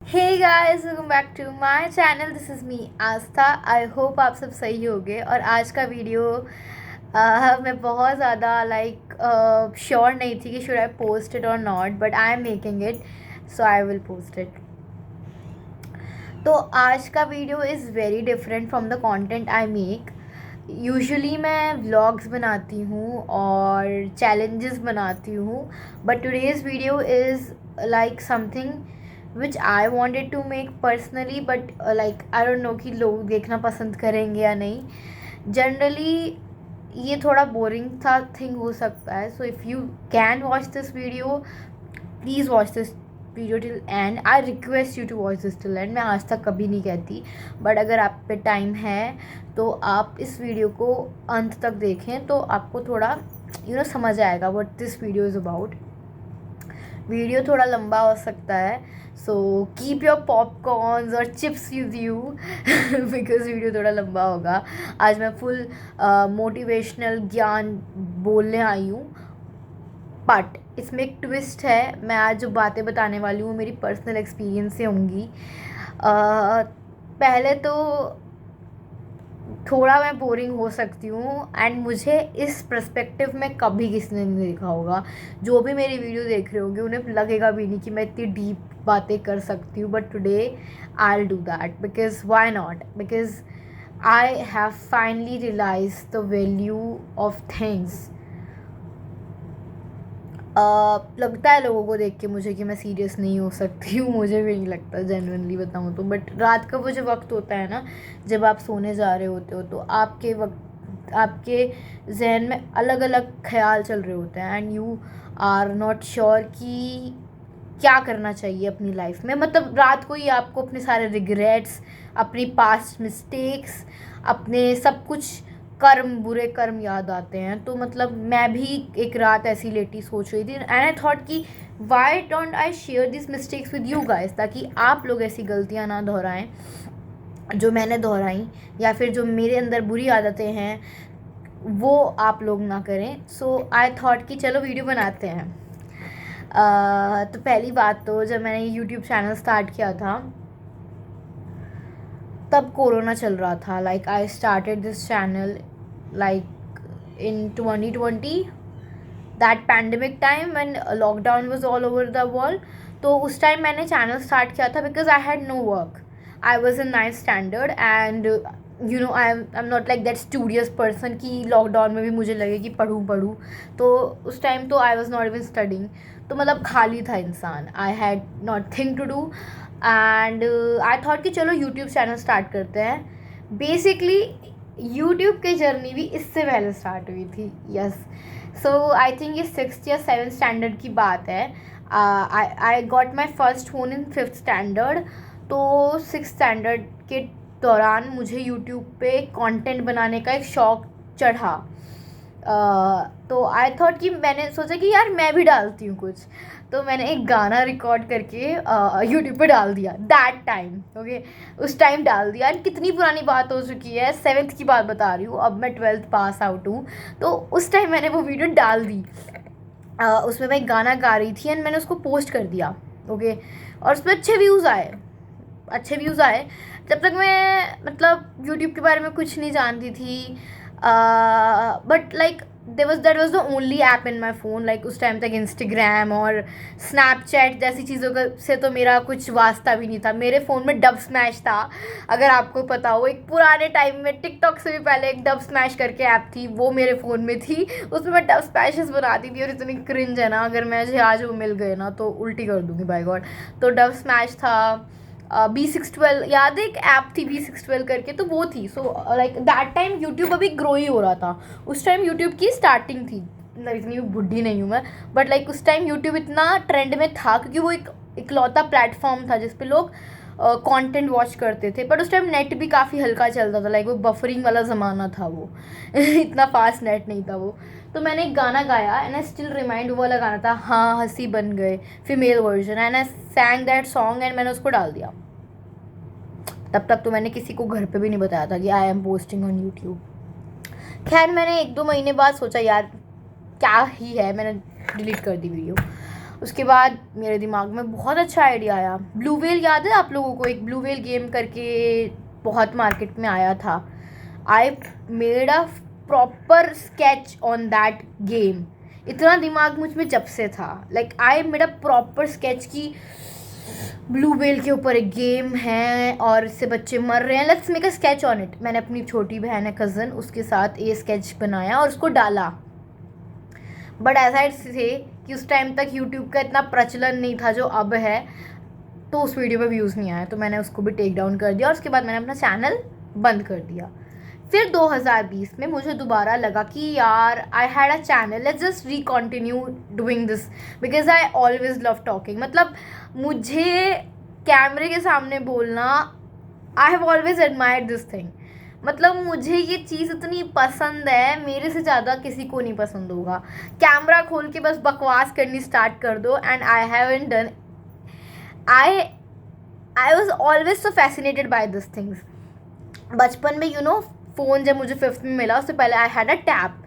Hey guys, welcome back to my channel. This is me Aastha. I hope आप सब सही होगे। और आज का वीडियो मैं बहुत ज़्यादा श्योर नहीं थी कि शुड आई पोस्ट इट और not, but I am making it, so I will post it. तो आज का video is very different from the content I make. Usually मैं व्लॉग्स बनाती हूँ और चैलेंजेस बनाती हूँ, but today's video is like something which I wanted to make personally, but like I don't know कि लोग देखना पसंद करेंगे या नहीं। जनरली ये थोड़ा बोरिंग था थिंग हो सकता है, so if you can watch this video, please watch this video till end. I request you to watch this till end. मैं आज तक कभी नहीं कहती, बट अगर आप पे टाइम है तो आप इस वीडियो को अंत तक देखें तो आपको थोड़ा समझ आएगा what this video is about. Video थोड़ा लंबा हो सकता है, सो कीप योर पॉपकॉर्न्स और chips with you because video थोड़ा लंबा होगा। आज मैं फुल मोटिवेशनल ज्ञान बोलने आई हूँ, बट इसमें एक ट्विस्ट है। मैं आज जो बातें बताने वाली हूँ मेरी पर्सनल एक्सपीरियंस से होंगी। पहले तो थोड़ा मैं बोरिंग हो सकती हूँ एंड मुझे इस पर्सपेक्टिव में कभी किसी ने नहीं देखा होगा। जो भी मेरी वीडियो देख रहे होंगे उन्हें लगेगा भी नहीं कि मैं इतनी डीप बातें कर सकती हूँ, but today I will do that because why not, because I have finally realise the value of things. लगता है लोगों को देख के मुझे कि मैं सीरियस नहीं हो सकती हूँ, मुझे भी नहीं लगता जेन्युइनली बताऊँ तो। बट रात का वो जो वक्त होता है ना, जब आप सोने जा रहे होते हो, तो आपके जहन में अलग अलग ख्याल चल रहे होते हैं and you are not sure कि क्या करना चाहिए अपनी लाइफ में। मतलब रात को ही आपको अपने सारे रिग्रेट्स, अपनी पास्ट मिस्टेक्स, अपने सब कुछ बुरे कर्म याद आते हैं। तो मतलब मैं भी एक रात ऐसी लेटी सोच रही थी एंड आई थॉट कि why don't I share this mistakes with you guys, ताकि आप लोग ऐसी गलतियां ना दोहराएं जो मैंने दोहराई, या फिर जो मेरे अंदर बुरी आदतें हैं वो आप लोग ना करें। सो आई थॉट कि चलो वीडियो बनाते हैं। तो पहली बात तो जब मैंने यूट्यूब चैनल स्टार्ट किया था तब कोरोना चल रहा था। Like I started this channel like in 2020, that pandemic time when lockdown was all over the world. तो उस टाइम मैंने चैनल स्टार्ट किया था because I had no work. I was in 9th standard and I am not like that studious person कि lockdown में भी मुझे लगे कि पढ़ूँ। तो उस टाइम तो I was not even studying, तो मतलब खाली था इंसान। I had not thing to do and I thought कि चलो यूट्यूब चैनल स्टार्ट करते हैं। बेसिकली यूट्यूब की जर्नी भी इससे पहले स्टार्ट हुई थी। यस, सो आई थिंक ये 6th या 7th स्टैंडर्ड की बात है। I got my first phone in 5th standard. तो 6th स्टैंडर्ड के दौरान मुझे यूट्यूब पे कंटेंट बनाने का एक शौक़ चढ़ा। तो आई थॉट कि मैंने सोचा कि यार मैं भी डालती हूँ कुछ। तो मैंने एक गाना रिकॉर्ड करके यूट्यूब पे डाल दिया दैट टाइम। ओके, उस टाइम डाल दिया एंड कितनी पुरानी बात हो चुकी है, 7th की बात बता रही हूँ, अब मैं 12th पास आउट हूँ। तो उस टाइम मैंने वो वीडियो डाल दी। उसमें मैं एक गाना गा रही थी एंड मैंने उसको पोस्ट कर दिया। ओके, और उस पर अच्छे व्यूज़ आए। जब तक मैं मतलब यूट्यूब के बारे में कुछ नहीं जानती थी, but like that was the only app in my phone. Like उस टाइम तक इंस्टाग्राम और स्नैपचैट जैसी चीज़ों का से तो मेरा कुछ वास्ता भी नहीं था। मेरे फ़ोन में डब स्मैश था, अगर आपको पता हो। एक पुराने टाइम में टिकटॉक से भी पहले एक डब स्मैश करके ऐप थी, वो मेरे फ़ोन में थी। उसमें मैं डब स्मैशेस बनाती थी और इतनी क्रिंज है ना, अगर मुझे आज वो मिल गए ना तो उल्टी कर दूँगी बाय गॉड। तो डब स्मैश था। B612 याद है, एक ऐप थी B612 करके, तो वो थी। So like that time YouTube अभी ग्रो ही हो रहा था। उस टाइम यूट्यूब की स्टार्टिंग थी। इतनी बुढ़ी नहीं हूँ मैं, बट लाइक उस टाइम यूट्यूब इतना ट्रेंड में था क्योंकि वो एक इकलौता प्लेटफॉर्म था जिस पे लोग कंटेंट वॉच करते थे। बट उस टाइम नेट भी काफ़ी हल्का चलता था, लाइक वो बफरिंग वाला ज़माना था वो इतना फास्ट नेट नहीं था वो। तो मैंने एक गाना गाया एंड आई स्टिल रिमाइंड, वो वाला गाना था हाँ हंसी बन गए, female version, and I सैंग that song and मैंने उसको डाल दिया। तब तक तो मैंने किसी को घर पे भी नहीं बताया था कि I am posting on YouTube. खैर मैंने 1-2 महीने बाद सोचा यार क्या ही है, मैंने डिलीट कर दी वीडियो। उसके बाद मेरे दिमाग में बहुत अच्छा आइडिया आया। ब्लू व्हेल याद है आप लोगों को? एक ब्लू व्हेल गेम करके बहुत मार्केट में आया था। I made a proper sketch on that game. इतना दिमाग मुझ में जब से था, like I made a proper sketch की ब्लू व्हेल के ऊपर एक गेम है और इससे बच्चे मर रहे हैं, let's make a sketch on it. मैंने अपनी छोटी बहन है कज़न, उसके साथ ये स्केच बनाया और उसको डाला। बट ऐसा थे कि उस टाइम तक यूट्यूब का इतना प्रचलन नहीं था जो अब है, तो उस वीडियो पे व्यूज़ नहीं आया, तो मैंने उसको भी टेक डाउन कर दिया और उसके बाद मैंने अपना चैनल बंद कर दिया। फिर 2020 में मुझे दोबारा लगा कि यार I had a channel, let's just recontinue doing this because I always love talking. मतलब मुझे कैमरे के सामने बोलना, I have always admired this thing. मतलब मुझे ये चीज़ इतनी पसंद है, मेरे से ज़्यादा किसी को नहीं पसंद होगा। कैमरा खोल के बस बकवास करनी स्टार्ट कर दो and I haven't done. I was always so fascinated by this things. बचपन में फ़ोन जब मुझे 5th में मिला उससे पहले आई हैड अ टैब।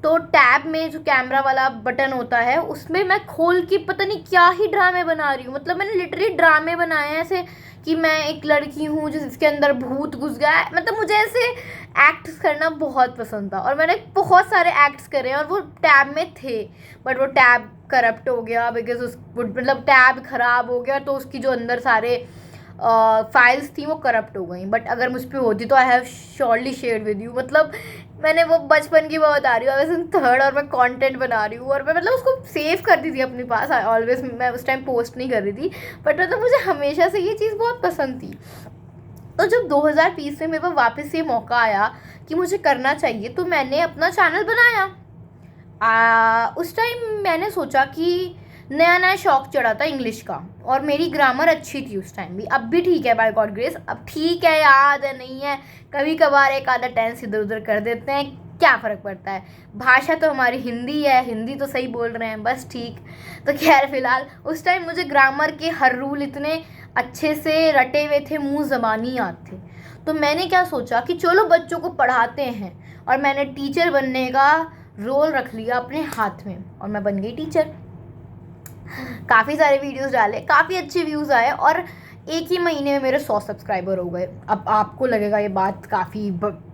तो टैब में जो कैमरा वाला बटन होता है उसमें मैं खोल के पता नहीं क्या ही ड्रामे बना रही हूँ। मतलब मैंने लिटरली ड्रामे बनाए हैं ऐसे कि मैं एक लड़की हूँ जिसके अंदर भूत घुस गया है। मतलब मुझे ऐसे एक्ट्स करना बहुत पसंद था और मैंने बहुत सारे एक्ट्स करे हैं और वो टैब में थे। बट वो टैब करप्ट हो गया बिकॉज मतलब टैब ख़राब हो गया, तो उसकी जो अंदर सारे फाइल्स थी वो करप्ट हो गई। बट अगर मुझ पर होती तो I have surely share with you. मतलब मैंने वो बचपन की बात आ रही हूँ, वैसे 3rd और मैं कंटेंट बना रही हूँ और मैं मतलब उसको सेव करती थी अपने पास ऑलवेज। मैं उस टाइम पोस्ट नहीं कर रही थी, बट मतलब मुझे हमेशा से ये चीज़ बहुत पसंद थी। तो जब 2020 में मेरे पास वापस ये मौका आया कि मुझे करना चाहिए, तो मैंने अपना चैनल बनाया। उस टाइम मैंने सोचा कि नया नया शौक चढ़ा था इंग्लिश का और मेरी ग्रामर अच्छी थी उस टाइम भी, अब भी ठीक है बाय गॉड ग्रेस। अब ठीक है, याद है नहीं है, कभी कभार एक आधा टेंस इधर उधर कर देते हैं, क्या फ़र्क पड़ता है। भाषा तो हमारी हिंदी है, हिंदी तो सही बोल रहे हैं बस, ठीक। तो खैर फ़िलहाल उस टाइम मुझे ग्रामर के हर रूल इतने अच्छे से रटे हुए थे, मुँह ज़बानी याद थे। तो मैंने क्या सोचा कि चलो बच्चों को पढ़ाते हैं, और मैंने टीचर बनने का रोल रख लिया अपने हाथ में और मैं बन गई टीचर। काफ़ी सारे वीडियोस डाले, काफ़ी अच्छे व्यूज़ आए और एक ही महीने में मेरे 100 सब्सक्राइबर हो गए। अब आपको लगेगा ये बात काफ़ी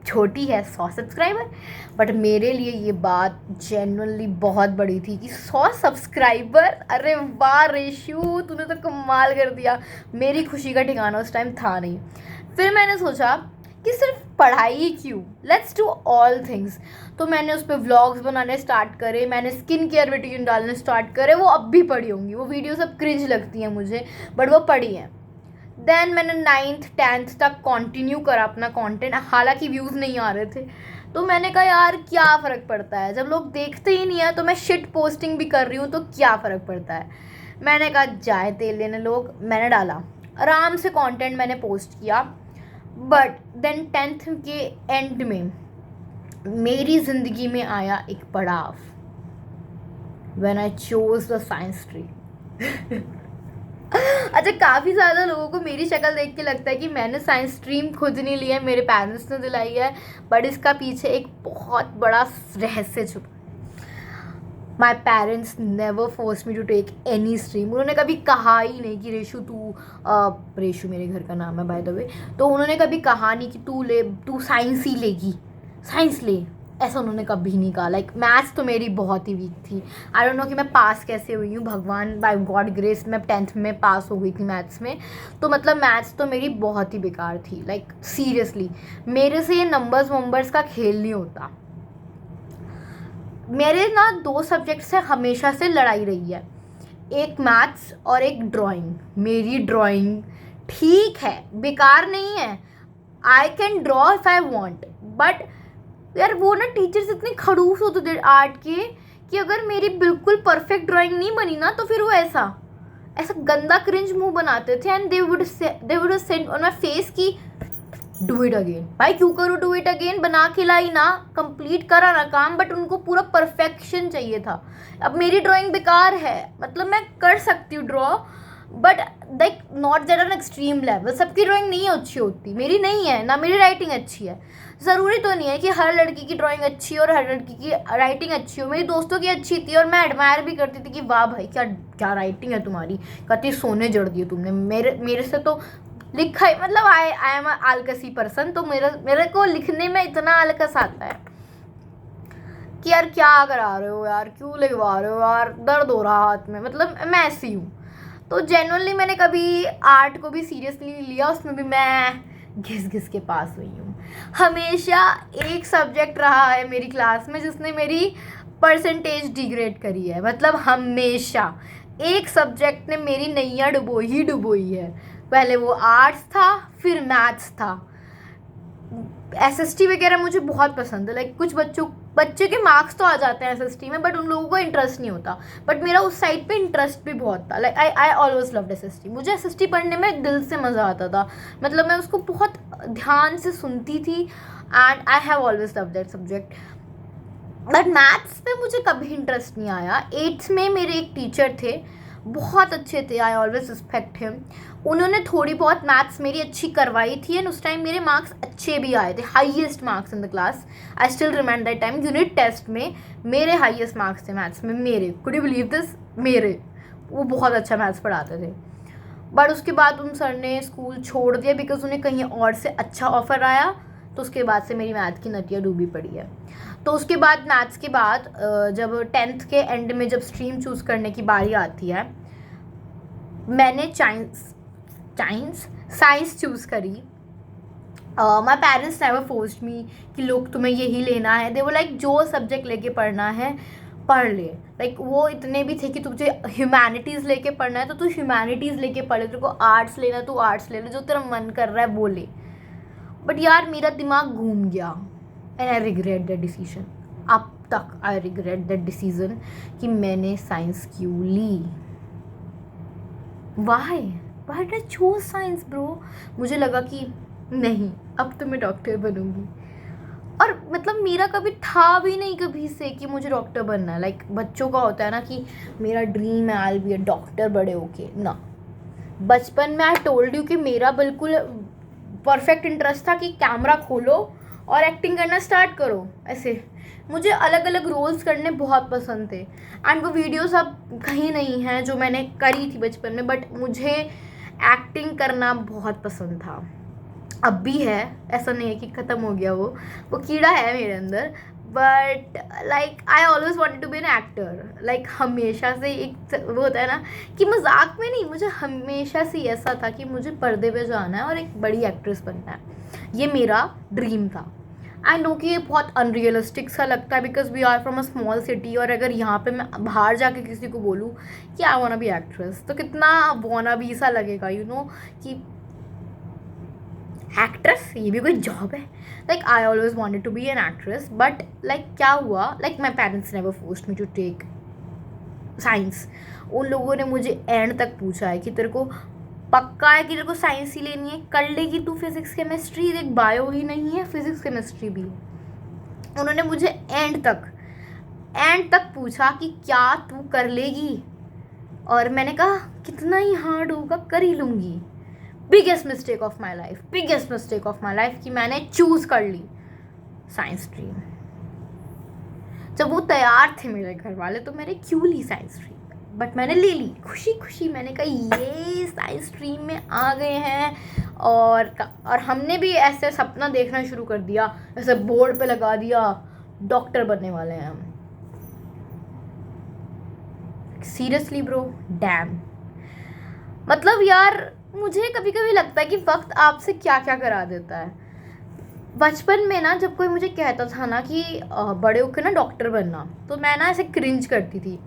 छोटी है 100 सब्सक्राइबर, बट मेरे लिए ये बात जेन्युइनली बहुत बड़ी थी कि 100 सब्सक्राइबर। अरे वाह रेशू, तूने तो कमाल कर दिया। मेरी खुशी का ठिकाना उस टाइम था नहीं। फिर मैंने सोचा कि सिर्फ पढ़ाई ही क्यों, लेट्स डू ऑल थिंग्स। तो मैंने उस पर व्लॉग्स बनाने स्टार्ट करे, मैंने स्किन केयर रूटीन डालने स्टार्ट करे। वो अब भी पड़ी होंगी, वो वीडियो सब क्रिंज लगती हैं मुझे, बट वो पड़ी हैं। देन मैंने 9th 10th तक कंटिन्यू करा अपना कंटेंट, हालांकि व्यूज़ नहीं आ रहे थे। तो मैंने कहा यार क्या फ़र्क पड़ता है, जब लोग देखते ही नहीं है तो मैं शिट पोस्टिंग भी कर रही हूँ तो क्या फ़र्क पड़ता है। मैंने कहा जाए तेल लेने लोग, मैंने डाला आराम से कंटेंट मैंने पोस्ट किया। बट देन 10th के एंड में मेरी ज़िंदगी में आया एक पड़ाव, when I chose the science stream. अच्छा, काफ़ी ज़्यादा लोगों को मेरी शक्ल देख के लगता है कि मैंने साइंस स्ट्रीम खुद नहीं लिया है, मेरे पेरेंट्स ने दिलाई है, बट इसका पीछे एक बहुत बड़ा रहस्य छुपा। My parents never force me to take any stream. उन्होंने कभी कहा ही नहीं कि रेशू तू, रेशू मेरे घर का नाम है बाय द वे, तो उन्होंने कभी कहा नहीं कि तू साइंस ही लेगी, साइंस ले, ऐसा उन्होंने कभी नहीं कहा। लाइक मैथ्स तो मेरी बहुत ही वीक थी। आई डोंट नो कि मैं पास कैसे हुई हूँ, भगवान बाय गॉड ग्रेस मैं 10th में पास हो गई थी मैथ्स में। तो मतलब मैथ्स तो मेरी बहुत ही बेकार थी, लाइक सीरियसली मेरे से ये नंबर्स का खेल नहीं होता। मेरे ना 2 सब्जेक्ट से हमेशा से लड़ाई रही है, एक मैथ्स और एक ड्राइंग। मेरी ड्राइंग ठीक है, बेकार नहीं है, I can draw if I want, but यार वो ना टीचर्स इतने खड़ूस होते थे आर्ट के कि अगर मेरी बिल्कुल परफेक्ट ड्राइंग नहीं बनी ना तो फिर वो ऐसा गंदा क्रिंज मुंह बनाते थे and they would send on my face की डू इट अगेन। भाई क्यों करूँ डू इट अगेन, बना के लाई ना, कंप्लीट करा ना काम, बट उनको पूरा परफेक्शन चाहिए था। अब मेरी ड्राइंग बेकार है, मतलब मैं कर सकती हूँ draw, but like not that on extreme level, सबकी ड्राइंग नहीं अच्छी होती, मेरी नहीं है ना, मेरी राइटिंग अच्छी है। ज़रूरी तो नहीं है कि हर लड़की की ड्राइंग अच्छी हो और हर लड़की की राइटिंग अच्छी हो। मेरी दोस्तों की अच्छी थी और मैं एडमायर भी करती थी कि वाह भाई क्या क्या राइटिंग है तुम्हारी, कहती सोने जड़ दिए तुमने। मेरे से तो लिखा ही, मतलब आई एम आलकसी पर्सन, तो मेरे को लिखने में इतना आलकस आता है कि यार क्या करा रहे हो यार, क्यों लिखवा रहे हो यार, दर्द हो रहा हाथ में, मतलब मैं ऐसी हूँ। तो जेन्युइनली मैंने कभी आर्ट को भी सीरियसली नहीं लिया, उसमें भी मैं घिस घिस के पास हुई हूँ। हमेशा एक सब्जेक्ट रहा है मेरी क्लास में जिसने मेरी परसेंटेज डिग्रेड करी है, मतलब हमेशा एक सब्जेक्ट ने मेरी नैया डुबोई है। पहले वो आर्ट्स था, फिर मैथ्स था। एसएसटी वगैरह मुझे बहुत पसंद है, लाइक कुछ बच्चे के मार्क्स तो आ जाते हैं एसएसटी में, बट उन लोगों को इंटरेस्ट नहीं होता। बट मेरा उस साइड पे इंटरेस्ट भी बहुत था, like I always loved SST. मुझे एसएसटी पढ़ने में दिल से मज़ा आता था, मतलब मैं उसको बहुत ध्यान से सुनती थी and I have always loved that subject. But maths में मुझे कभी इंटरेस्ट नहीं आया। 8th में मेरे एक टीचर थे, बहुत अच्छे थे, आई ऑलवेज रिस्पेक्ट हिम। उन्होंने थोड़ी बहुत मैथ्स मेरी अच्छी करवाई थी एंड उस टाइम मेरे मार्क्स अच्छे भी आए थे, highest marks in the class. I still remember that time, unit test में मेरे हाईएस्ट मार्क्स थे मैथ्स में, मेरे, कुड यू बिलीव दिस, मेरे। वो बहुत अच्छा मैथ्स पढ़ाते थे। बट उसके बाद उन सर ने स्कूल छोड़ दिया बिकॉज उन्हें कहीं और से अच्छा ऑफर आया, तो उसके बाद से मेरी मैथ की नटिया डूबी पड़ी है। तो उसके बाद मैथ्स के बाद जब 10th के एंड में जब स्ट्रीम चूज़ करने की बारी आती है, मैंने साइंस चूज़ करी। माई पेरेंट्स नेवर फोर्स्ड मी कि लोग तुम्हें यही लेना है, दे वो लाइक जो सब्जेक्ट लेके पढ़ना है पढ़ ले। लाइक वो इतने भी थे कि तुझे ह्यूमैनिटीज़ लेके पढ़ना है तो तू ह्यूमैनिटीज़ लेके पढ़े, तेरे को आर्ट्स लेना है तो आर्ट्स ले ले, जो तेरा मन कर रहा है वो ले। बट यार मेरा दिमाग घूम गया and I regret that decision. अब तक आई रिग्रेट दैट डिसीजन कि मैंने साइंस क्यों ली। Why did I choose science bro? मुझे लगा कि नहीं, अब तो मैं डॉक्टर बनूंगी। और मतलब मेरा कभी था भी नहीं कभी से कि मुझे डॉक्टर बनना है। लाइक बच्चों का होता है ना कि मेरा ड्रीम है आई विल बी अ डॉक्टर बड़े होके ना। बचपन में आई टोल्ड यू कि मेरा बिल्कुल परफेक्ट इंटरेस्ट था कि कैमरा खोलो और एक्टिंग करना स्टार्ट करो। ऐसे मुझे अलग अलग रोल्स करने बहुत पसंद थे एंड वो वीडियोस अब कहीं नहीं हैं जो मैंने करी थी बचपन में, बट मुझे एक्टिंग करना बहुत पसंद था। अब भी है, ऐसा नहीं है कि ख़त्म हो गया, वो कीड़ा है मेरे अंदर। But like I always wanted to be an actor. Like हमेशा से एक वो होता है ना कि मजाक में नहीं, मुझे हमेशा से ऐसा था कि मुझे पर्दे पे जाना है और एक बड़ी एक्ट्रेस बनना है, ये मेरा ड्रीम था। आई नो कि ये बहुत अनरियलिस्टिक सा लगता है because we are from a small city, और अगर यहाँ पे मैं बाहर जाके किसी को बोलूँ कि आई वांट बी एक्ट्रेस तो कितना वाना भी सा लगेगा, यू नो कि एक्ट्रेस ये भी कोई जॉब है। Like I always wanted to be an actress, but like क्या हुआ, like my parents never forced me to take science. उन लोगों ने मुझे एंड तक पूछा है कि तेरे को पक्का है कि तेरे को साइंस ही लेनी है, कर लेगी तू फिजिक्स केमिस्ट्री, देख बायो ही नहीं है फिजिक्स केमिस्ट्री भी। उन्होंने मुझे एंड तक पूछा कि क्या तू कर लेगी, और मैंने कहा कितना ही हार्ड होगा कर ही लूँगी। Biggest mistake of my life कि मैंने चूज़ कर ली साइंस स्ट्रीम। जब वो तैयार थे मेरे घर वाले तो मैंने क्यों ली साइंस स्ट्रीम, बट मैंने ले ली खुशी खुशी। मैंने कहा ये साइंस स्ट्रीम में आ गए हैं, और हमने भी ऐसे सपना देखना शुरू कर दिया, ऐसे बोर्ड पे लगा दिया डॉक्टर बनने वाले हैं हम। Seriously bro, dam. मतलब यार मुझे कभी कभी लगता है कि वक्त आपसे क्या क्या करा देता है। बचपन में ना जब कोई मुझे कहता था ना कि बड़े होकर ना डॉक्टर बनना, तो मैं ना ऐसे क्रिंज करती थी,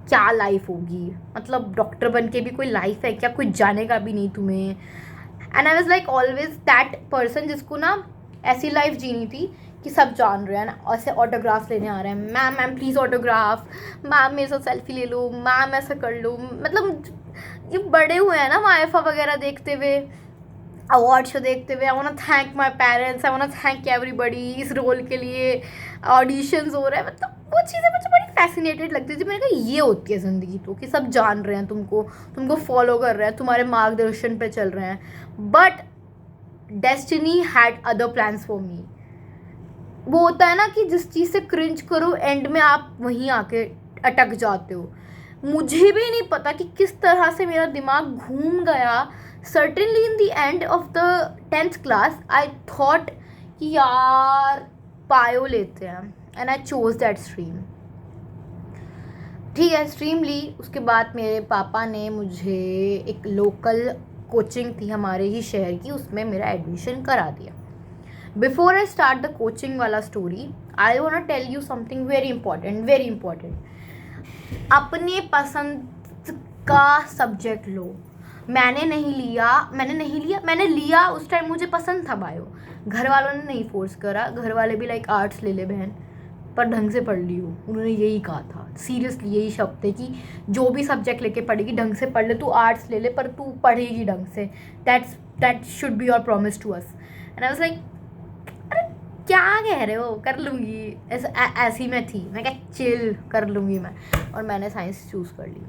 क्या लाइफ होगी, मतलब डॉक्टर बन के भी कोई लाइफ है क्या, कोई जानेगा भी नहीं तुम्हें। And I was like always that person जिसको ना ऐसी लाइफ जीनी थी कि सब जान रहे हैं ना, ऐसे ऑटोग्राफ लेने आ रहे हैं, मैम प्लीज़ ऑटोग्राफ, मैम मेरे साथ सेल्फी ले लो, मैम ऐसा कर लो। मतलब ये बड़े हुए हैं ना वाइफा वगैरह देखते हुए, अवार्ड शो देखते हुए I want to thank my parents, I want to thank everybody, इस रोल के लिए ऑडिशंस हो रहे हैं, मतलब वो चीज़ें मुझे बड़ी फैसिनेटेड लगती थी। मैंने कहा ये होती है ज़िंदगी तो, कि सब जान रहे हैं तुमको फॉलो कर रहे हैं, तुम्हारे मार्गदर्शन पे चल रहे हैं। But destiny had other plans for me. वो होता है ना कि जिस चीज़ से क्रिंज करो एंड में आप वहीं आके अटक जाते हो। मुझे भी नहीं पता कि किस तरह से मेरा दिमाग घूम गया। Certainly in the end of the 10th class I thought कि यार बायो लेते हैं, and I chose that stream. ठीक है, स्ट्रीम ली। उसके बाद मेरे पापा ने मुझे एक लोकल कोचिंग थी हमारे ही शहर की, उसमें मेरा एडमिशन करा दिया। Before I start the coaching वाला story, I want to tell you something very important, very important. अपने पसंद का सब्जेक्ट लो। मैंने लिया उस टाइम मुझे पसंद था बायो। घर वालों ने नहीं फोर्स करा, घर वाले भी लाइक आर्ट्स ले ले बहन, पर ढंग से पढ़ लियो, उन्होंने यही कहा था। सीरियसली यही शब्द थे कि जो भी सब्जेक्ट लेके पढ़ेगी ढंग से पढ़ ले, तू आर्ट्स ले ले पर तू पढ़ेगी ढंग से, that should be your promise to us. And I was like अरे क्या कह रहे हो, कर लूँगी, ऐसी मैं थी, मैं क्या चिल कर लूँगी मैं, और मैंने साइंस चूज़ कर ली।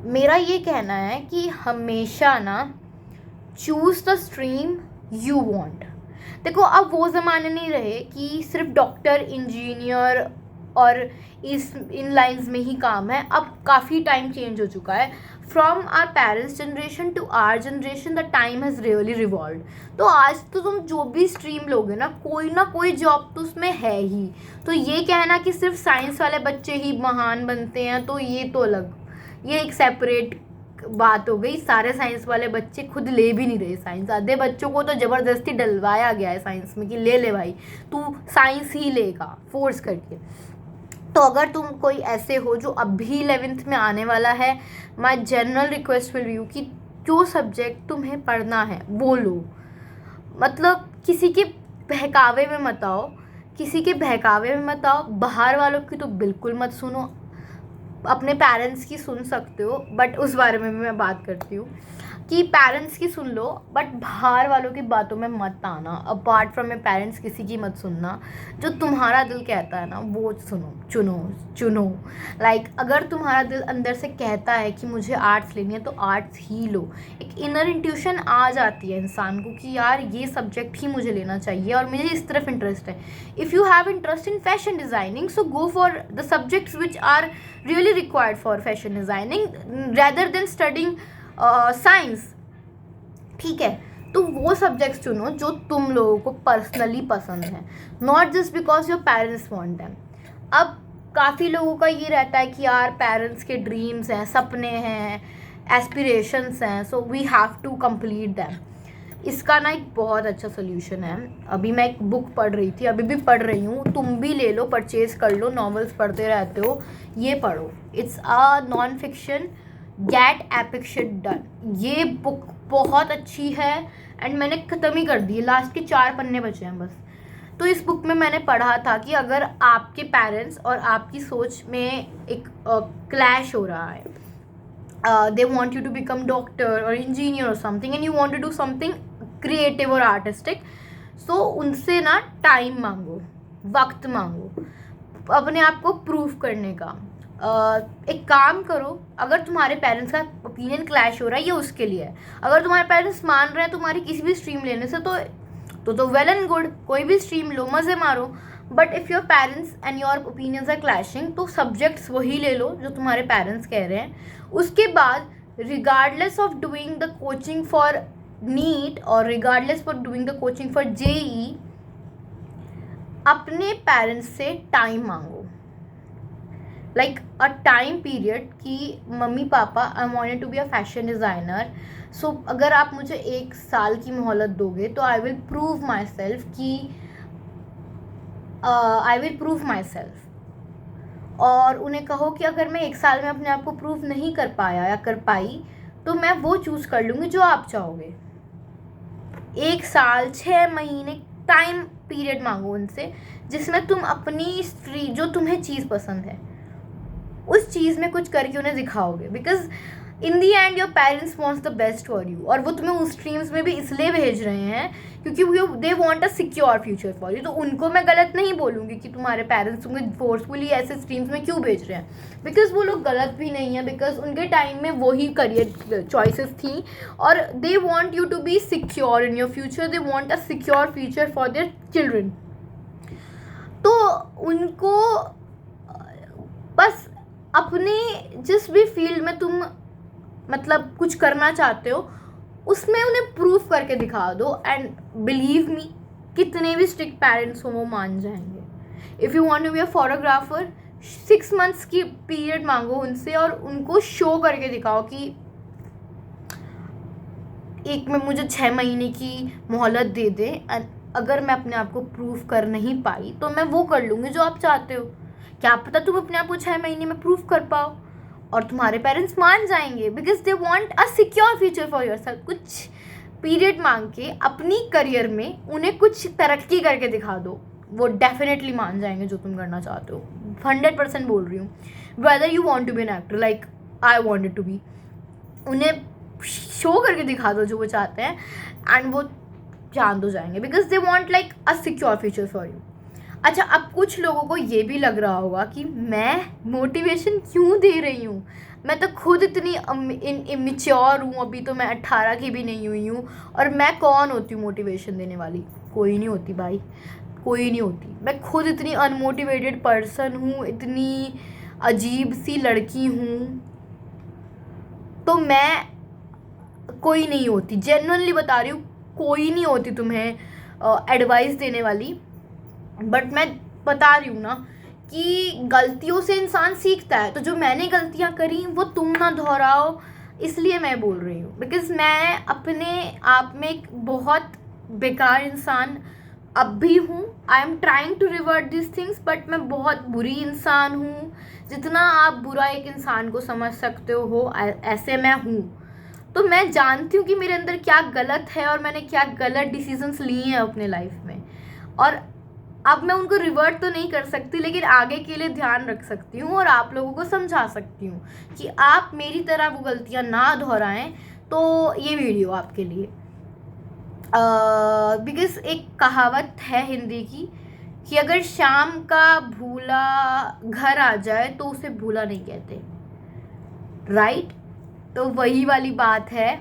मेरा ये कहना है कि हमेशा ना choose the stream you want. देखो अब वो ज़माने नहीं रहे कि सिर्फ डॉक्टर, इंजीनियर और इन लाइंस में ही काम है। अब काफ़ी टाइम चेंज हो चुका है। From our parents generation to our generation the time has really revolve. तो आज तो तुम जो भी स्ट्रीम लोगे ना कोई जॉब तो उसमें है ही। तो ये कहना कि सिर्फ साइंस वाले बच्चे ही महान बनते हैं, तो ये तो अलग, ये एक सेपरेट बात हो गई। सारे साइंस वाले बच्चे खुद ले भी नहीं रहे साइंस। आधे बच्चों को तो ज़बरदस्ती डलवाया गया है साइंस में कि ले ले भाई, तू साइंस ही लेगा फोर्स करके। तो अगर तुम कोई ऐसे हो जो अभी 11th में आने वाला है, my general request will you कि जो सब्जेक्ट तुम्हें पढ़ना है वो लो। मतलब किसी के बहकावे में मत आओ, बाहर वालों की तो बिल्कुल मत सुनो। अपने पेरेंट्स की सुन सकते हो, बट उस बारे में भी मैं बात करती हूँ कि पेरेंट्स की सुन लो बट बाहर वालों की बातों में मत आना। अपार्ट फ्रॉम योर पेरेंट्स किसी की मत सुनना। जो तुम्हारा दिल कहता है ना वो चुनो। लाइक अगर तुम्हारा दिल अंदर से कहता है कि मुझे आर्ट्स लेनी है तो आर्ट्स ही लो। एक इनर इंट्यूशन आ जाती है इंसान को कि यार ये सब्जेक्ट ही मुझे लेना चाहिए और मुझे इस तरफ इंटरेस्ट है। If you have interest in fashion designing, so go for the subjects which are really required for fashion designing rather than studying science. ठीक है, तो वो सब्जेक्ट्स चुनो जो तुम लोगों को पर्सनली पसंद है, not just because your parents want them. अब काफ़ी लोगों का ये रहता है कि यार पेरेंट्स के ड्रीम्स हैं, सपने हैं, एस्पिरेशंस हैं, so we have to complete them. इसका ना एक बहुत अच्छा सोल्यूशन है। अभी मैं एक बुक पढ़ रही थी, अभी भी पढ़ रही हूँ, तुम भी ले लो, परचेज कर लो, नॉवेल्स पढ़ते रहते हो, ये पढ़ो। It's a non fiction, gate epic shit done. ये बुक बहुत अच्छी है एंड मैंने ख़त्म ही कर दी, लास्ट के 4 पन्ने बचे हैं बस। तो इस बुक में मैंने पढ़ा था कि अगर आपके पेरेंट्स और आपकी सोच में एक क्लैश हो रहा है, they want you to become doctor or engineer or something and you want to do something creative or artistic, so उनसे ना टाइम मांगो, वक्त मांगो अपने आप को प्रूव करने का। एक काम करो, अगर तुम्हारे पेरेंट्स का ओपिनियन क्लैश हो रहा है ये उसके लिए है। अगर तुम्हारे पेरेंट्स मान रहे हैं तुम्हारी किसी भी स्ट्रीम लेने से तो वेल एंड गुड, कोई भी स्ट्रीम लो, मज़े मारो। But if your parents and your opinions are clashing तो सब्जेक्ट्स वही ले लो जो तुम्हारे पेरेंट्स कह रहे हैं। उसके बाद regardless of doing the coaching for NEET और regardless for doing the coaching for JEE, अपने पेरेंट्स से टाइम मांगो, लाइक अ टाइम पीरियड कि मम्मी पापा I wanted to be a fashion designer, so अगर आप मुझे 1 साल की मोहलत दोगे तो I will prove myself. और उन्हें कहो कि अगर मैं 1 साल में अपने आप को प्रूव नहीं कर पाया या कर पाई तो मैं वो चूज़ कर लूँगी जो आप चाहोगे। 1 साल 6 महीने टाइम पीरियड मांगो उनसे, जिसमें तुम अपनी जो तुम्हें चीज़ पसंद है उस चीज़ में कुछ करके उन्हें दिखाओगे। Because in the end your parents wants the best for you, और वो तुम्हें उस स्ट्रीम्स में भी इसलिए भेज रहे हैं क्योंकि वो दे want a secure future for you. तो उनको मैं गलत नहीं बोलूँगी कि तुम्हारे पेरेंट्स तुम्हें फोर्सफुली ऐसे स्ट्रीम्स में क्यों भेज रहे हैं, बिकॉज वो लोग गलत भी नहीं है, बिकॉज उनके टाइम में वही करियर चॉइसेस थी और they want you to be secure in your future, they want a secure future for their children. तो उनको बस अपने जिस भी फील्ड में तुम मतलब कुछ करना चाहते हो उसमें उन्हें प्रूफ करके दिखा दो, एंड बिलीव मी कितने भी स्ट्रिक्ट पेरेंट्स हो वो मान जाएंगे। If you want to be a photographer 6 months की पीरियड मांगो उनसे और उनको शो करके दिखाओ कि एक में मुझे 6 महीने की मोहलत दे दे, अगर मैं अपने आप को प्रूफ कर नहीं पाई तो मैं वो कर लूँगी जो आप चाहते हो। क्या पता तुम अपने आप को 6 महीने में प्रूफ कर पाओ और तुम्हारे पेरेंट्स मान जाएंगे, because they want a secure future for yourself. कुछ पीरियड मांग के अपनी करियर में उन्हें कुछ तरक्की करके दिखा दो, वो डेफिनेटली मान जाएंगे जो तुम करना चाहते हो। 100% बोल रही हूँ। Whether you want to be an actor like I wanted to be, उन्हें शो करके दिखा दो जो वो चाहते हैं एंड वो जान दो जाएंगे, because they want like a secure future for you. अच्छा, अब कुछ लोगों को ये भी लग रहा होगा कि मैं मोटिवेशन क्यों दे रही हूँ, मैं तो खुद इतनी इमेच्योर हूँ, अभी तो मैं 18 की भी नहीं हुई हूँ और मैं कौन होती हूँ मोटिवेशन देने वाली। कोई नहीं होती भाई, कोई नहीं होती। मैं खुद इतनी अनमोटिवेटेड पर्सन हूँ, इतनी अजीब सी लड़की हूँ, तो मैं कोई नहीं होती, जेन्युइनली बता रही हूँ, कोई नहीं होती तुम्हें एडवाइस देने वाली। बट मैं बता रही हूँ ना कि गलतियों से इंसान सीखता है, तो जो मैंने गलतियाँ करी वो तुम ना दोहराओ, इसलिए मैं बोल रही हूँ। बिकॉज मैं अपने आप में एक बहुत बेकार इंसान अब भी हूँ। I am trying to revert this things, but मैं बहुत बुरी इंसान हूँ। जितना आप बुरा एक इंसान को समझ सकते हो ऐसे मैं हूँ। तो मैं जानती हूँ कि मेरे अंदर क्या गलत है और मैंने क्या गलत डिसीजंस लिए हैं अपने लाइफ में, और अब मैं उनको रिवर्ट तो नहीं कर सकती, लेकिन आगे के लिए ध्यान रख सकती हूँ और आप लोगों को समझा सकती हूँ कि आप मेरी तरह वो गलतियाँ ना दोहराएं। तो ये वीडियो आपके लिए, बिकॉज एक कहावत है हिंदी की कि अगर शाम का भूला घर आ जाए तो उसे भूला नहीं कहते, राइट? तो वही वाली बात है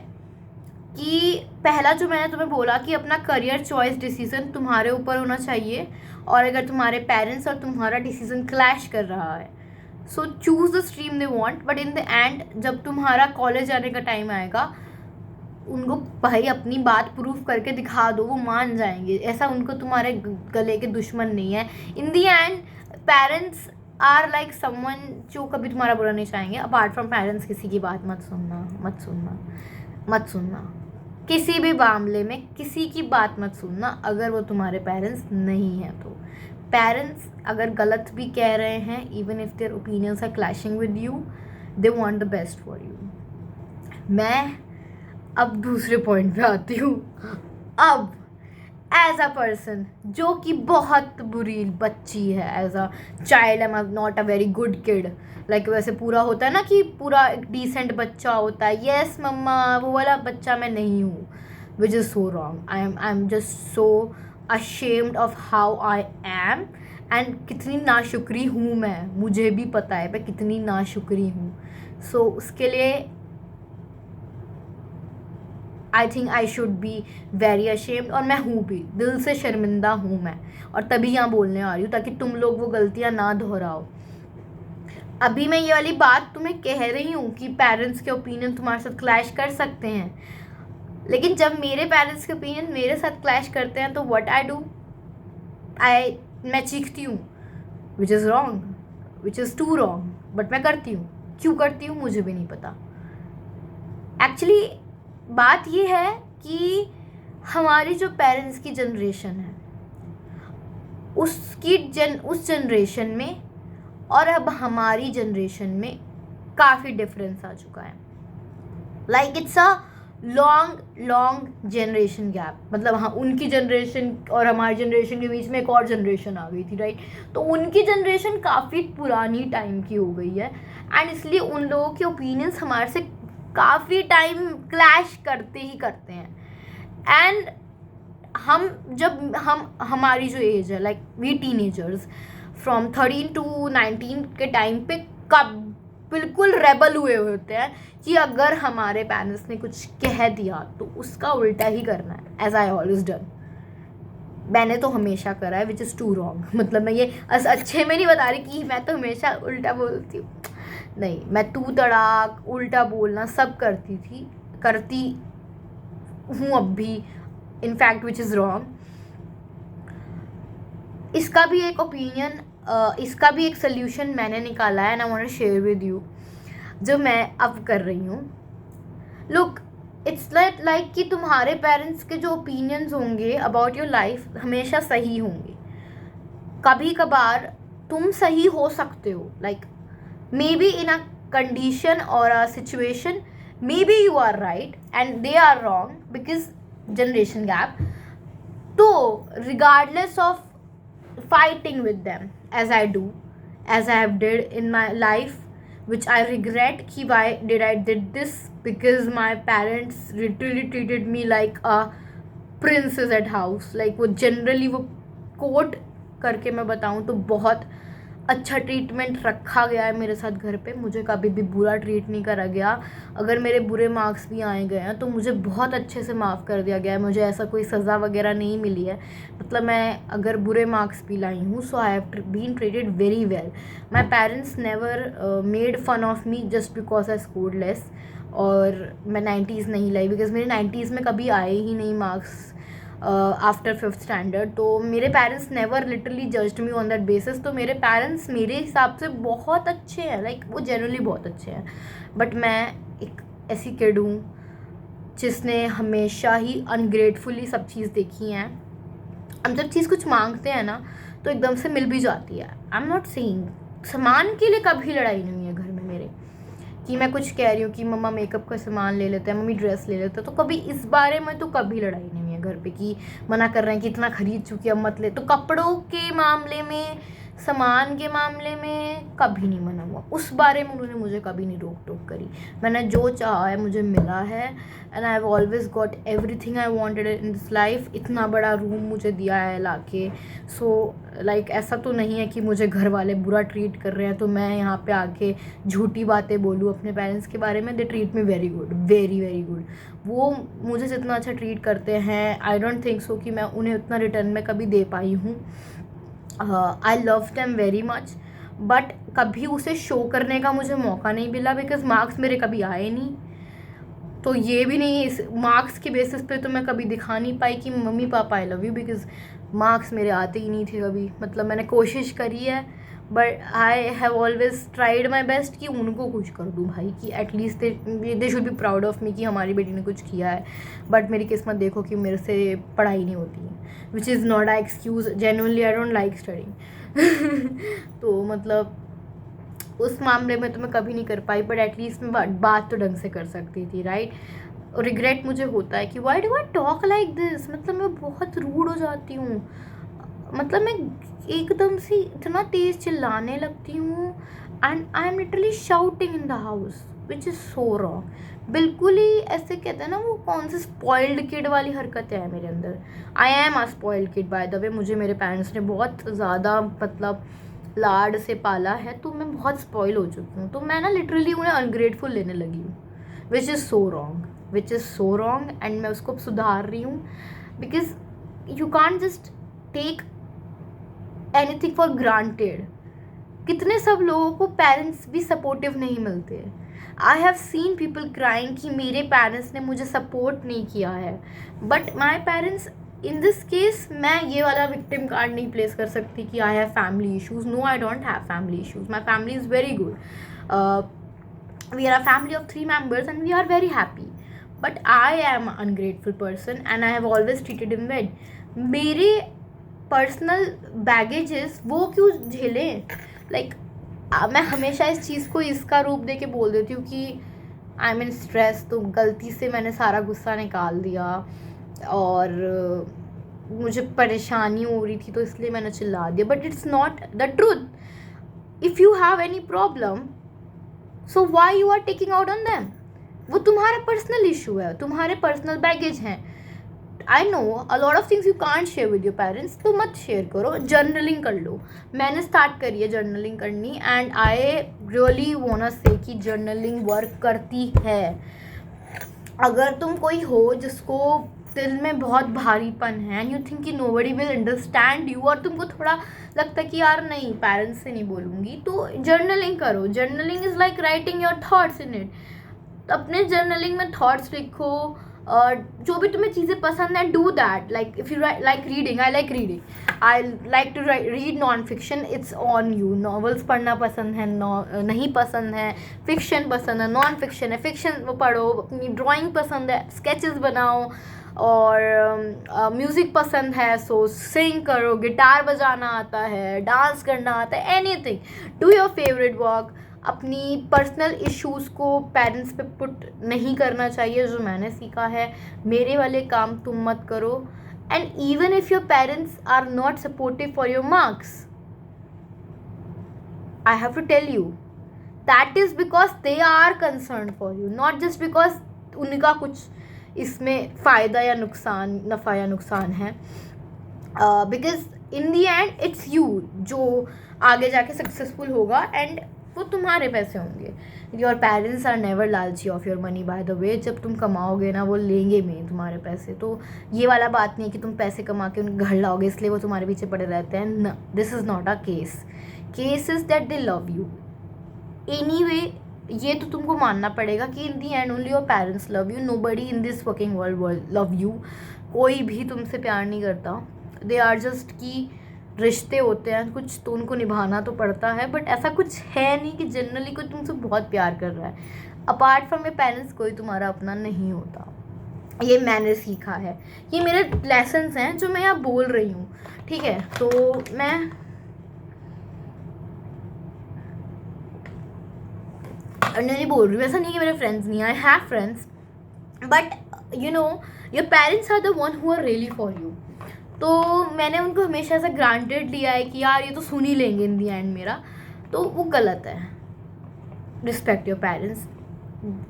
कि पहला जो मैंने तुम्हें बोला कि अपना करियर चॉइस डिसीजन तुम्हारे ऊपर होना चाहिए, और अगर तुम्हारे पेरेंट्स और तुम्हारा डिसीजन क्लैश कर रहा है सो choose the stream they want. But in the and जब तुम्हारा कॉलेज जाने का टाइम आएगा उनको भाई अपनी बात प्रूफ करके दिखा दो, वो मान जाएंगे। ऐसा उनको तुम्हारे गले के दुश्मन नहीं है। In the end parents are like someone जो कभी तुम्हारा बुरा नहीं चाहेंगे। अपार्ट फ्रॉम पेरेंट्स किसी की बात मत सुनना, मत सुनना, मत सुनना। किसी भी मामले में किसी की बात मत सुनना अगर वो तुम्हारे पेरेंट्स नहीं हैं तो। पेरेंट्स अगर गलत भी कह रहे हैं, even if their opinions are clashing with you, they want the best for you. मैं अब दूसरे पॉइंट पे आती हूँ। अब एज अ पर्सन जो कि बहुत बुरी बच्ची है, as a child I am not a very good kid, like वैसे पूरा होता है ना कि पूरा एक डिसेंट बच्चा होता है, येस मम्मा, वो वाला बच्चा मैं नहीं हूँ, which is so wrong. I am just so ashamed of how I am, and कितनी नाशुक्री हूँ मैं, मुझे भी पता है मैं कितनी नाशुक्री हूँ। सो उसके लिए I think I should be very ashamed, और मैं हूँ भी, दिल से शर्मिंदा हूँ मैं, और तभी यहाँ बोलने आ रही हूँ ताकि तुम लोग वो गलतियाँ ना दोहराओ। अभी मैं ये वाली बात तुम्हें कह रही हूँ कि पेरेंट्स के ओपिनियन तुम्हारे साथ क्लैश कर सकते हैं, लेकिन जब मेरे पेरेंट्स के ओपिनियन मेरे साथ क्लैश करते हैं तो व्हाट आई डू, मैं चीखती हूँ, which is wrong, which is too wrong, but मैं करती हूँ। क्यों करती हूँ मुझे भी नहीं पता। एक्चुअली बात ये है कि हमारी जो पेरेंट्स की जनरेशन है उस जनरेशन में और अब हमारी जनरेशन में काफ़ी डिफरेंस आ चुका है। Like it's a long generation gap. मतलब हाँ, उनकी जनरेशन और हमारी जनरेशन के बीच में एक और जनरेशन आ गई थी, राइट? तो उनकी जनरेशन काफ़ी पुरानी टाइम की हो गई है, एंड इसलिए उन लोगों के ओपिनियंस हमारे से काफ़ी टाइम क्लैश करते ही करते हैं. एंड हमारी जो एज है, like we teenagers from 13 to 19 के टाइम पे कब बिल्कुल रेबल हुए होते हैं कि अगर हमारे पेरेंट्स ने कुछ कह दिया तो उसका उल्टा ही करना है, एज आई ऑलवेज डन. मैंने तो हमेशा करा है, विच इज़ टू रॉन्ग. मतलब मैं ये अच्छे में नहीं बता रही कि मैं तो हमेशा उल्टा बोलती हूँ, नहीं. मैं तू तड़ाक, उल्टा बोलना सब करती हूँ अब भी, इनफैक्ट विच इज़ रॉन्ग. इसका भी एक ओपिनियन, इसका भी एक सोल्यूशन मैंने निकाला है and I want to share with you, जो मैं अब कर रही हूँ. लुक, इट्स लाइक कि तुम्हारे पेरेंट्स के जो ओपिनियंस होंगे अबाउट योर लाइफ हमेशा सही होंगे. कभी कभार तुम सही हो सकते हो, like maybe in a condition और a situation maybe you are right and they are wrong because generation gap. तो regardless of fighting with them as I do, as I have did in my life, which I regret कि why did this, because my parents literally treated me like a princess at house. like वो generally वो coat करके मैं बताऊँ तो बहुत अच्छा treatment रखा गया है मेरे साथ घर पे. मुझे कभी भी बुरा ट्रीट नहीं करा गया. अगर मेरे बुरे मार्क्स भी आए गए हैं तो मुझे बहुत अच्छे से माफ़ कर दिया गया है. मुझे ऐसा कोई सज़ा वगैरह नहीं मिली है. मतलब मैं अगर बुरे मार्क्स भी लाई हूँ so I have been treated very well. My parents never made fun of me just because I scored less. और मैं 90s नहीं लाई बिकॉज मेरे 90s में कभी आए ही नहीं मार्क्स आफ्टर 5th स्टैंडर्ड. तो मेरे parents never literally judged me on that basis. तो मेरे पेरेंट्स मेरे हिसाब से बहुत अच्छे हैं, लाइक वो जनरली बहुत अच्छे हैं. बट मैं एक ऐसी किड हूँ जिसने हमेशा ही अनग्रेटफुली सब चीज़ देखी हैं. हम जब चीज़ कुछ मांगते हैं ना तो एकदम से मिल भी जाती है. आई एम नॉट सेइंग सामान के लिए कभी लड़ाई नहीं हुई है घर में मेरे, कि मैं कुछ कह रही हूँ कि मम्मा मेकअप का सामान ले लेते हैं, मम्मी ड्रेस ले लेते हैं, तो कभी इस बारे में तो कभी लड़ाई नहीं हुई है घर पे कि मना कर रहे हैं कि इतना खरीद चुकी अब मत ले. तो कपड़ों के मामले में, सामान के मामले में कभी नहीं मना हुआ. उस बारे में उन्होंने मुझे कभी नहीं रोक टोक करी. मैंने जो चाहा है मुझे मिला है and I have always got everything I wanted in this life. इतना बड़ा रूम मुझे दिया है लाके. सो लाइक ऐसा तो नहीं है कि मुझे घर वाले बुरा ट्रीट कर रहे हैं तो मैं यहाँ पे आके झूठी बातें बोलूँ अपने पेरेंट्स के बारे में. They treat me very good, very very good. वो मुझे जितना अच्छा ट्रीट करते हैं आई डोंट थिंक सो कि मैं उन्हें उतना रिटर्न में कभी दे पाई हूँ. I love them very much, but कभी उसे शो करने का मुझे मौका नहीं मिला बिकॉज मार्क्स मेरे कभी आए नहीं. तो ये भी नहीं, इस मार्क्स के बेसिस पे तो मैं कभी दिखा नहीं पाई कि मम्मी पापा I love you, because marks मेरे आते ही नहीं थे कभी. मतलब मैंने कोशिश करी है but I have always tried my best कि उनको कुछ कर दूँ भाई, कि at least they should be proud of me कि हमारी बेटी ने कुछ किया है. बट मेरी किस्मत देखो कि मेरे से पढ़ाई नहीं होती है, which is not I excuse. Genuinely I don't like studying. तो मतलब उस मामले में तो मैं कभी नहीं कर पाई, बट एटलीस्ट मैं बात तो ढंग से कर सकती थी, राइट. और रिग्रेट मुझे होता है कि why do I talk like this. मतलब मैं बहुत रूड हो जाती हूँ. मतलब मैं एकदम से इतना तेज़ चिल्लाने लगती हूँ and I am literally shouting in the house, which is so wrong. बिल्कुल ही ऐसे कहते हैं ना, वो कौन से स्पॉइल्ड किड वाली हरकतें हैं मेरे अंदर. I am a spoiled kid by the way. मुझे मेरे पेरेंट्स ने बहुत ज़्यादा मतलब लाड से पाला है, तो मैं बहुत स्पॉइल हो चुकी हूँ. तो मैं ना लिटरली उन्हें अनग्रेटफुल लेने लगी हूँ, which is so wrong, which is so wrong. And मैं उसको सुधार रही हूँ because you can't just take anything for granted. कितने सब लोगों को पेरेंट्स भी सपोर्टिव नहीं मिलते. I have seen people crying कि मेरे पेरेंट्स ने मुझे सपोर्ट नहीं किया है, but my parents in this case, मैं ये वाला विक्टिम कार्ड नहीं प्लेस कर सकती कि I have family issues. No, I don't have family issues. My family is very good. We are a family of 3 members and we are very happy. But I am an ungrateful person and I have always treated him well. मेरे personal baggages वो क्यों झेलें. Like मैं हमेशा इस चीज़ को इसका रूप दे के बोल देती हूँ कि आई मीन स्ट्रेस, तो गलती से मैंने सारा गुस्सा निकाल दिया और मुझे परेशानी हो रही थी तो इसलिए मैंने चिल्ला दिया. But it's not the truth. If you have any problem, so why you are taking out on them. वो तुम्हारा पर्सनल इशू है, तुम्हारे पर्सनल बैगेज हैं. I know a lot of things you can't share with your parents, तो मत share करो. Journaling कर लो. मैंने स्टार्ट करी है जर्नलिंग करनी, and I really want say कि जर्नलिंग वर्क करती है. अगर तुम कोई हो जिसको दिल में बहुत भारीपन है एंड यू थिंक कि नोबडी विल अंडरस्टैंड यू, और तुमको थोड़ा लगता है कि यार नहीं पेरेंट्स से नहीं बोलूँगी, तो जर्नलिंग करो. Journaling is like writing your thoughts in it. अपने जर्नलिंग में थॉट्स लिखो, और जो भी तुम्हें चीज़ें पसंद है do that. Like if you like reading, I like reading, I like to read non fiction. It's on you. Novels पढ़ना पसंद है, नहीं पसंद है. फिक्शन पसंद है, नॉन फिक्शन है, फिक्शन वो पढ़ो. अपनी ड्राइंग पसंद है, स्केचेस बनाओ. और म्यूज़िक पसंद है सो सिंग करो. गिटार बजाना आता है, डांस करना आता है, anything. Do your favourite work. अपनी पर्सनल इश्यूज़ को पेरेंट्स पे पुट नहीं करना चाहिए, जो मैंने सीखा है. मेरे वाले काम तुम मत करो. And even if your parents are not supportive for your marks, I have to tell you that is because they are concern for you, not just because उनका कुछ इसमें फ़ायदा या नुकसान, नफ़ा या नुकसान है. Because in the and it's you जो आगे जाके सक्सेसफुल होगा, एंड वो तुम्हारे पैसे होंगे. योर पेरेंट्स आर नेवर लालची of your money by the way. जब तुम कमाओगे ना, वो लेंगे भी तुम्हारे पैसे. तो ये वाला बात नहीं है कि तुम पैसे कमा के उनके घर लाओगे इसलिए वो तुम्हारे पीछे पड़े रहते हैं. न, this is not a case. Case is that they love you anyway. ये तो तुमको मानना पड़ेगा कि in the end only your parents love you. Nobody in this working world love you. कोई भी तुमसे प्यार नहीं करता. दे आर जस्ट कि रिश्ते होते हैं कुछ, तो उनको निभाना तो पड़ता है, बट ऐसा कुछ है नहीं कि जनरली कोई तुमसे बहुत प्यार कर रहा है. अपार्ट फ्रॉम योर पेरेंट्स कोई तुम्हारा अपना नहीं होता. ये मैंने सीखा है. ये मेरे लेसन्स हैं जो मैं यहाँ बोल रही हूँ, ठीक है. तो मैं नहीं बोल रही हूँ, ऐसा नहीं कि मेरे फ्रेंड्स नहीं. I have friends, but you know your parents are the one who are really for you. तो मैंने उनको हमेशा ऐसा ग्रांटेड लिया है कि यार ये तो सुन ही लेंगे इन दी एंड मेरा, तो वो गलत है. रिस्पेक्ट योर पेरेंट्स,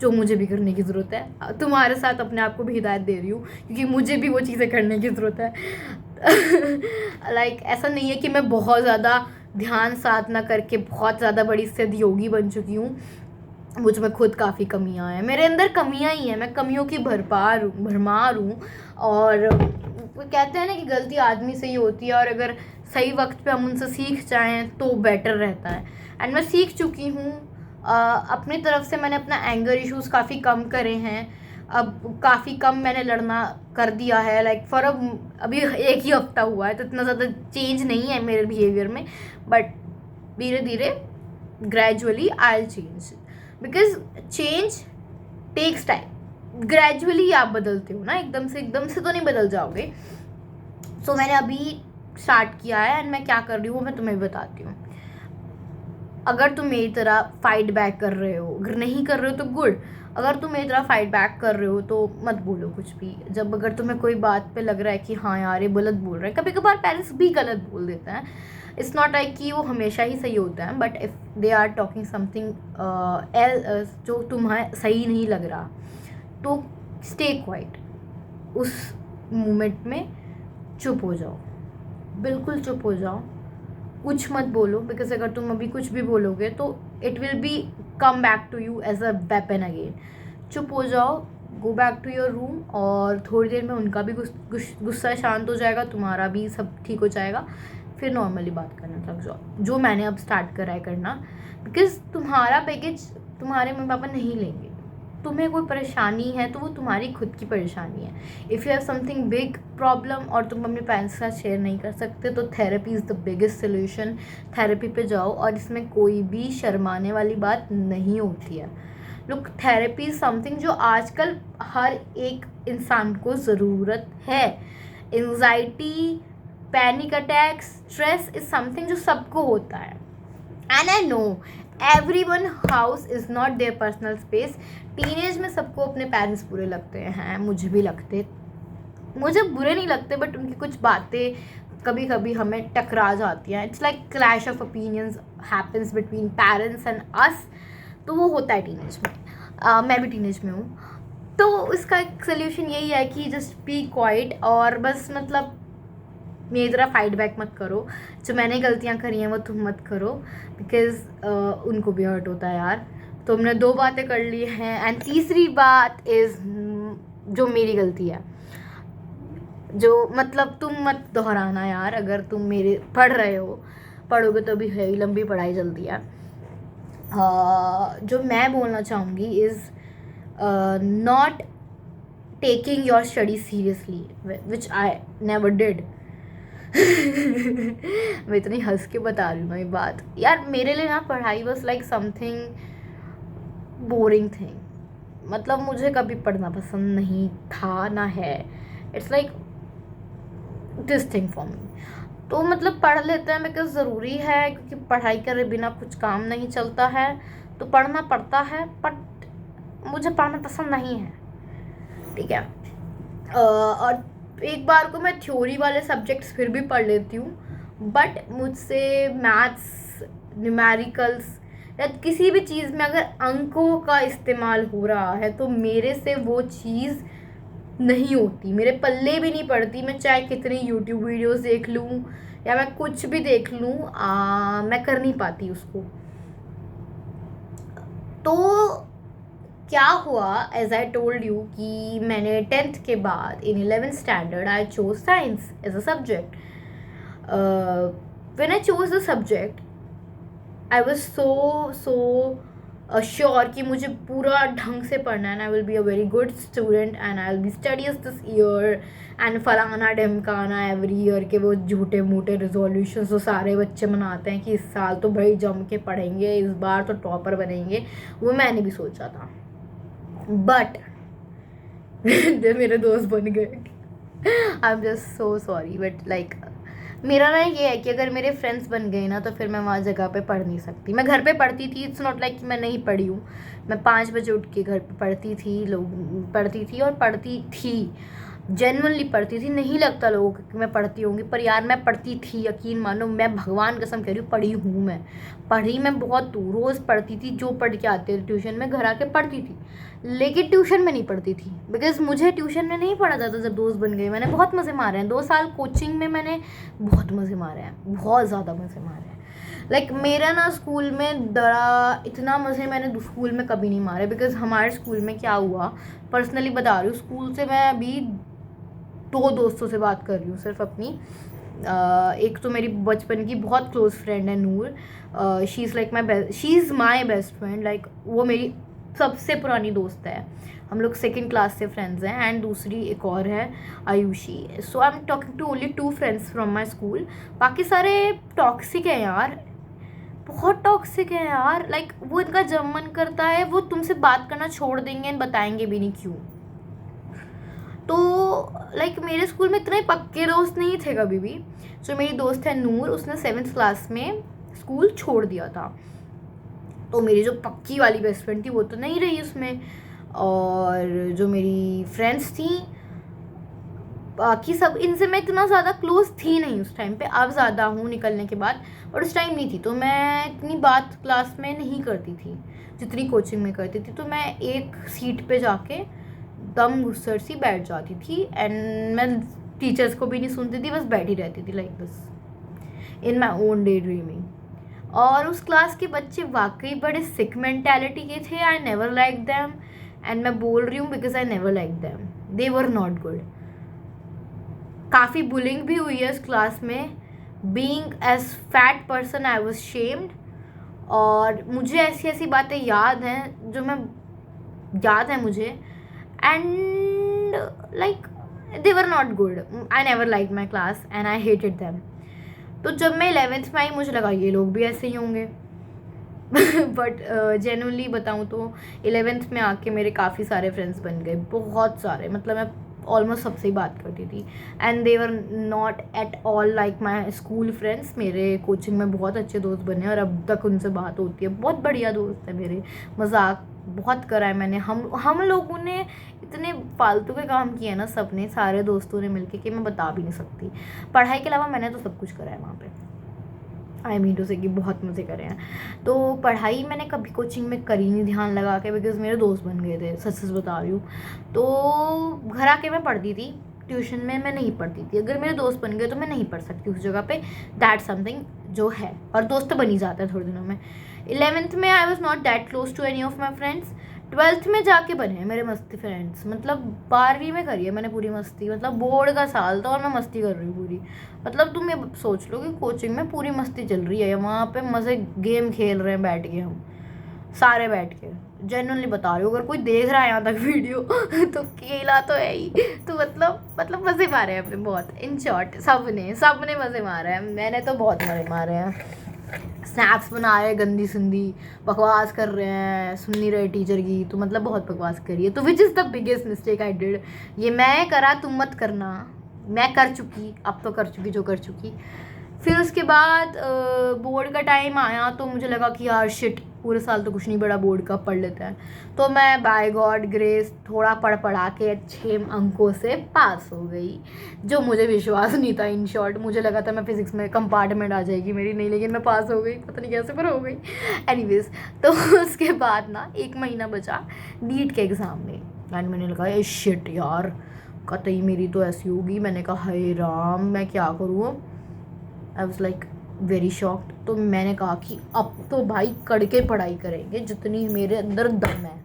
जो मुझे भी करने की ज़रूरत है. तुम्हारे साथ अपने आप को भी हिदायत दे रही हूँ क्योंकि मुझे भी वो चीज़ें करने की ज़रूरत है. लाइक ऐसा नहीं है कि मैं बहुत ज़्यादा ध्यान साधना करके बहुत ज़्यादा बड़ी सिद्ध योगी बन चुकी हूँ. मुझ में खुद काफ़ी कमियां हैं. मेरे अंदर कमियां ही हैं. मैं कमियों की भरमार हूँ. और वो कहते हैं ना कि गलती आदमी से ही होती है, और अगर सही वक्त पे हम उनसे सीख जाएं तो बेटर रहता है. एंड मैं सीख चुकी हूँ. अपनी तरफ से मैंने अपना एंगर इश्यूज़ काफ़ी कम करे हैं. अब काफ़ी कम मैंने लड़ना कर दिया है. लाइक फॉर अभी 1 ही हफ्ता हुआ है, तो इतना ज़्यादा चेंज नहीं है मेरे बिहेवियर में, बट धीरे धीरे gradually I will change. Because change takes time. Gradually आप बदलते हो ना, एकदम से तो नहीं बदल जाओगे. सो मैंने अभी स्टार्ट किया है, एंड मैं क्या कर रही हूँ मैं तुम्हें भी बताती हूँ. अगर तुम मेरी तरह फाइट बैक कर रहे हो, अगर नहीं कर रहे हो तो गुड. अगर तुम मेरी तरह फाइट बैक कर रहे हो तो मत बोलो कुछ भी. जब अगर तुम्हें कोई बात पे लग रहा है कि हाँ यार ये गलत बोल रहा है, कभी कभार पेरेंट्स भी गलत बोल देते हैं. इट्स नॉट लाइक कि वो हमेशा ही सही होता है, but if they are talking something जो तुम्हें सही नहीं लग रहा, तो स्टे क्वाइट. उस मोमेंट में चुप हो जाओ, बिल्कुल चुप हो जाओ. कुछ मत बोलो, बिकॉज अगर तुम अभी कुछ भी बोलोगे तो it will be come back to you as a weapon again. चुप हो जाओ, go back to your room, और थोड़ी देर में उनका भी गुस्सा शांत हो जाएगा, तुम्हारा भी सब ठीक हो जाएगा. फिर नॉर्मली बात करना लग जाओ, जो मैंने अब स्टार्ट करा है करना. बिकॉज तुम्हारा पैकेज तुम्हारे मम्मी पापा नहीं लेंगे. तुम्हें कोई परेशानी है तो वो तुम्हारी खुद की परेशानी है. If you have something big problem और तुम अपने पेरेंट्स के साथ शेयर नहीं कर सकते, तो therapy is the biggest solution. Therapy पे जाओ, और इसमें कोई भी शर्माने वाली बात नहीं होती है. लुक, थेरेपी इज़ समथिंग जो आजकल हर एक इंसान को ज़रूरत है. Anxiety, panic attacks, stress is something जो सबको होता है. And I know everyone house is not their personal space. Teenage में सबको अपने पेरेंट्स बुरे लगते हैं, मुझे भी लगते. मुझे बुरे नहीं लगते, बट उनकी कुछ बातें कभी कभी हमें टकरा जाती हैं. It's like clash of opinions happens between parents and us. तो वो होता है टीनेज में. मैं भी टीनेज में हूँ। तो इसका एक सोल्यूशन यही है कि जस्ट बी क्वाइट, और बस मतलब मेरी तरह फाइट बैक मत करो। जो मैंने गलतियाँ करी हैं वो तुम मत करो, बिकॉज उनको भी हर्ट होता है यार। तो हमने 2 बातें कर ली हैं, एंड तीसरी बात इज़ जो मेरी गलती है, जो मतलब तुम मत दोहराना यार। अगर तुम मेरे पढ़ रहे हो, पढ़ोगे तो भी है ही, लंबी पढ़ाई चलती है। जो मैं बोलना चाहूँगी is not taking your studies seriously, which I never did. मैं इतनी हंस के बता रही हूँ ना ये बात यार। मेरे लिए ना पढ़ाई was like something boring thing. मतलब मुझे कभी पढ़ना पसंद नहीं था, ना है। It's like this thing for me. तो मतलब पढ़ लेते हैं बिकॉज ज़रूरी है, क्योंकि पढ़ाई करे बिना कुछ काम नहीं चलता है, तो पढ़ना पड़ता है। बट मुझे पढ़ना पसंद नहीं है, ठीक है। और एक बार को मैं थ्योरी वाले सब्जेक्ट्स फिर भी पढ़ लेती हूँ, बट मुझसे मैथ्स, न्यूमेरिकल्स या किसी भी चीज़ में अगर अंकों का इस्तेमाल हो रहा है तो मेरे से वो चीज़ नहीं होती, मेरे पल्ले भी नहीं पड़ती। मैं चाहे कितनी यूट्यूब वीडियोस देख लूँ या मैं कुछ भी देख लूँ, मैं कर नहीं पाती उसको। तो क्या हुआ, एज आई टोल्ड यू, कि मैंने 10th के बाद in 11th standard I chose science as a subject. When I chose the subject I was so sure कि मुझे पूरा ढंग से पढ़ना है, and I will be a very good student, and I will be studies this year, and फलाना ढमकाना every year के वो झूठे मूठे रिजोल्यूशन जो सारे बच्चे मनाते हैं कि इस साल तो भाई जम के पढ़ेंगे, इस बार तो टॉपर बनेंगे, वो मैंने भी सोचा था। बट मेरे दोस्त बन गए। I am just so sorry, but like मेरा ना ये है कि अगर मेरे फ्रेंड्स बन गए ना तो फिर मैं वहाँ जगह पे पढ़ नहीं सकती। मैं घर पे पढ़ती थी, इट्स नॉट लाइक कि मैं नहीं पढ़ी हूँ। मैं 5 बजे उठ के घर पे पढ़ती थी और पढ़ती थी, जेन्युइनली पढ़ती थी। नहीं लगता लोगों को कि मैं पढ़ती होंगी, पर यार मैं पढ़ती थी, यकीन मानो। मैं भगवान कसम कह रही हूँ, पढ़ी हूँ मैं। पढ़ी मैं बहुत हूँ, रोज़ पढ़ती थी। जो पढ़ के आते थे ट्यूशन में, घर आके पढ़ती थी, लेकिन ट्यूशन में नहीं पढ़ती थी, बिकॉज मुझे ट्यूशन में नहीं पढ़ा जाता। जब दोस्त बन गए, मैंने बहुत मज़े मारे हैं 2 साल कोचिंग में, मैंने बहुत मज़े मारे हैं, बहुत ज़्यादा मज़े मारे हैं। लाइक मेरा ना स्कूल में दरा इतना मज़े मैंने स्कूल में कभी नहीं मारे, बिकॉज हमारे स्कूल में क्या हुआ, पर्सनली बता रही हूँ। स्कूल से मैं अभी 2 दोस्तों से बात कर रही हूँ सिर्फ अपनी। एक तो मेरी बचपन की बहुत क्लोज फ्रेंड है Noor, she is my best friend. Like वो मेरी सबसे पुरानी दोस्त है, हम लोग 2nd क्लास से फ्रेंड्स हैं। एंड दूसरी एक और है, Ayushi. So I am talking to only 2 friends from my school. बाकी सारे टॉक्सिक हैं यार, बहुत टॉक्सिक है यार। लाइक वो इनका जब मन करता है वो तुमसे बात करना छोड़ देंगे एंड बताएंगे भी नहीं क्यों। तो लाइक मेरे स्कूल में इतने पक्के दोस्त नहीं थे कभी भी। जो मेरी दोस्त है नूर, उसने 7th क्लास में स्कूल छोड़ दिया था, तो मेरी जो पक्की वाली बेस्ट फ्रेंड थी वो तो नहीं रही उसमें। और जो मेरी फ्रेंड्स थी बाकी सब, इनसे मैं इतना ज़्यादा क्लोज थी नहीं उस टाइम पे। अब ज़्यादा हूँ निकलने के बाद, और उस टाइम नहीं थी। तो मैं इतनी बात क्लास में नहीं करती थी जितनी कोचिंग में करती थी। तो मैं एक सीट पे जाके दम घुसर सी बैठ जाती थी, एंड मैं टीचर्स को भी नहीं सुनती थी, बस बैठी रहती थी like this in my own day dreaming. और उस क्लास के बच्चे वाकई बड़े सिक मेंटेलिटी के थे। I never like them, and मैं बोल रही हूँ because I never like them, they were not good. काफ़ी बुलिंग भी हुई है उस क्लास में। Being as fat person I was shamed, और मुझे ऐसी ऐसी बातें याद हैं जो मैं याद है मुझे, and like they were not good. I never like my class and I hated them. तो जब मैं 11th में आई मुझे लगा ये लोग भी ऐसे ही होंगे। बट जेन्युइनली बताऊँ तो 11th में आके मेरे काफ़ी सारे फ्रेंड्स बन गए, बहुत सारे। मतलब मैं ऑलमोस्ट सबसे ही बात करती थी, and they were not at all like my school friends. मेरे कोचिंग में बहुत अच्छे दोस्त बने और अब तक उनसे बात होती है, बहुत बढ़िया दोस्त है मेरे। मजाक बहुत करा है मैंने, हम लोगों ने इतने फालतू के काम किए ना सबने, सारे दोस्तों ने मिलके, कि मैं बता भी नहीं सकती। पढ़ाई के अलावा मैंने तो सब कुछ करा है वहाँ पे। आई मीन टू से कि बहुत मज़े करे हैं। तो पढ़ाई मैंने कभी कोचिंग में करी नहीं ध्यान लगा के, बिकॉज मेरे दोस्त बन गए थे, सच सच बता रही हूँ। तो घर आके मैं पढ़ती थी, ट्यूशन में मैं नहीं पढ़ती थी। अगर मेरे दोस्त बन गए तो मैं नहीं पढ़ सकती उस जगह पे, दैट समथिंग जो है, और दोस्त तो बन ही जाता है थोड़े दिनों में। 11th में I was not that close to any of my friends. 12th में जाके बने हैं मेरे मस्ती फ्रेंड्स, मतलब 12वीं में करी है मैंने पूरी मस्ती, मतलब बोर्ड का साल था और मैं मस्ती कर रही हूँ पूरी। मतलब तुम ये सोच लो कि कोचिंग में पूरी मस्ती चल रही है, वहाँ पे मज़े गेम खेल रहे हैं बैठ के, हम सारे बैठ के। जेन्युइनली बता रही हूँ, अगर कोई देख रहा है यहाँ तक वीडियो तो केला तो है ही। तो मतलब मज़े मारे हैं अपने बहुत। इन शॉर्ट सब ने मज़े मारे हैं, मैंने तो बहुत मज़े मारे हैं। स्नैप्स बना रहे हैं गंदी सुंदी, बकवास कर रहे हैं, सुन नहीं रहे टीचर की, तो मतलब बहुत बकवास करी है। तो which is the biggest mistake I did. ये मैं करा, तुम मत करना। मैं कर चुकी, अब तो कर चुकी जो कर चुकी। फिर उसके बाद बोर्ड का टाइम आया तो मुझे लगा कि यार शिट, पूरे साल तो कुछ नहीं पढ़ा, बोर्ड का पढ़ लेते हैं। तो मैं बाय गॉड ग्रेस थोड़ा पढ़ा के अच्छे अंकों से पास हो गई, जो मुझे विश्वास नहीं था। इन शॉर्ट मुझे लगा था मैं फिज़िक्स में कंपार्टमेंट आ जाएगी मेरी, नहीं, लेकिन मैं पास हो गई, पता नहीं कैसे पर हो गई। एनीवेज, तो उसके बाद ना 1 महीना बचा नीट के एग्ज़ाम में, एंड मैंने लगा ये शिट यार, कतई मेरी तो ऐसी होगी। मैंने कहा हाय राम, मैं क्या करूँ। आई वॉज लाइक वेरी शॉक्ड। तो मैंने कहा कि अब तो भाई कड़के पढ़ाई करेंगे जितनी मेरे अंदर दम है।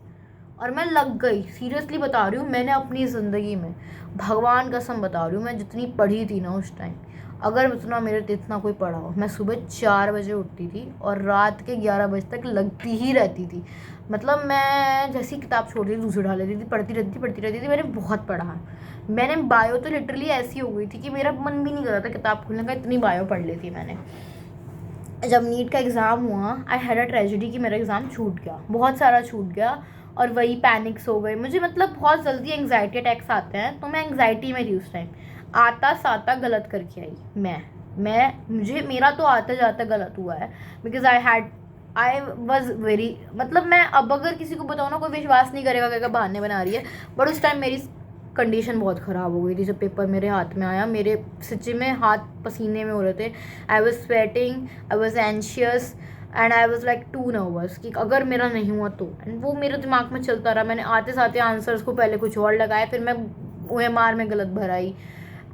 और मैं लग गई, सीरियसली बता रही हूँ, मैंने अपनी ज़िंदगी में, भगवान कसम बता रही हूँ, मैं जितनी पढ़ी थी ना उस टाइम, अगर उतना मेरे से इतना कोई पढ़ा हो। मैं सुबह 4 बजे उठती थी और रात के 11 बजे तक लगती ही रहती थी। मतलब मैं जैसी किताब छोड़ती थी दूसरी उठा लेती थी, पढ़ती रहती थी। मैंने बहुत पढ़ा है। मैंने बायो तो लिटरली ऐसी हो गई थी कि मेरा मन भी नहीं कर रहा था किताब खोलने का, इतनी बायो पढ़ ली थी मैंने। जब नीट का एग्ज़ाम हुआ, आई हैड अ ट्रेजेडी कि मेरा एग्ज़ाम छूट गया, बहुत सारा छूट गया, और वही पैनिक्स हो गए मुझे। मतलब बहुत जल्दी एंग्जाइटी अटैक्स आते हैं, तो मैं एंग्जाइटी में थी उस टाइम। आता साता गलत करके आई मुझे मेरा तो आता जाता गलत हुआ है, बिकॉज आई वॉज वेरी, मतलब मैं अब अगर किसी को बताऊँ ना, कोई विश्वास नहीं करेगा, क्या बहाने बना रही है। बट उस टाइम मेरी कंडीशन बहुत ख़राब हो गई थी। जब पेपर मेरे हाथ में आया, मेरे सच्ची में हाथ पसीने में हो रहे थे। I was sweating, I was anxious, and I was like too nervous कि अगर मेरा नहीं हुआ तो। एंड वो मेरे दिमाग में चलता रहा। मैंने आते साते आंसर्स को पहले कुछ और लगाया, फिर मैं OMR में गलत भर आई,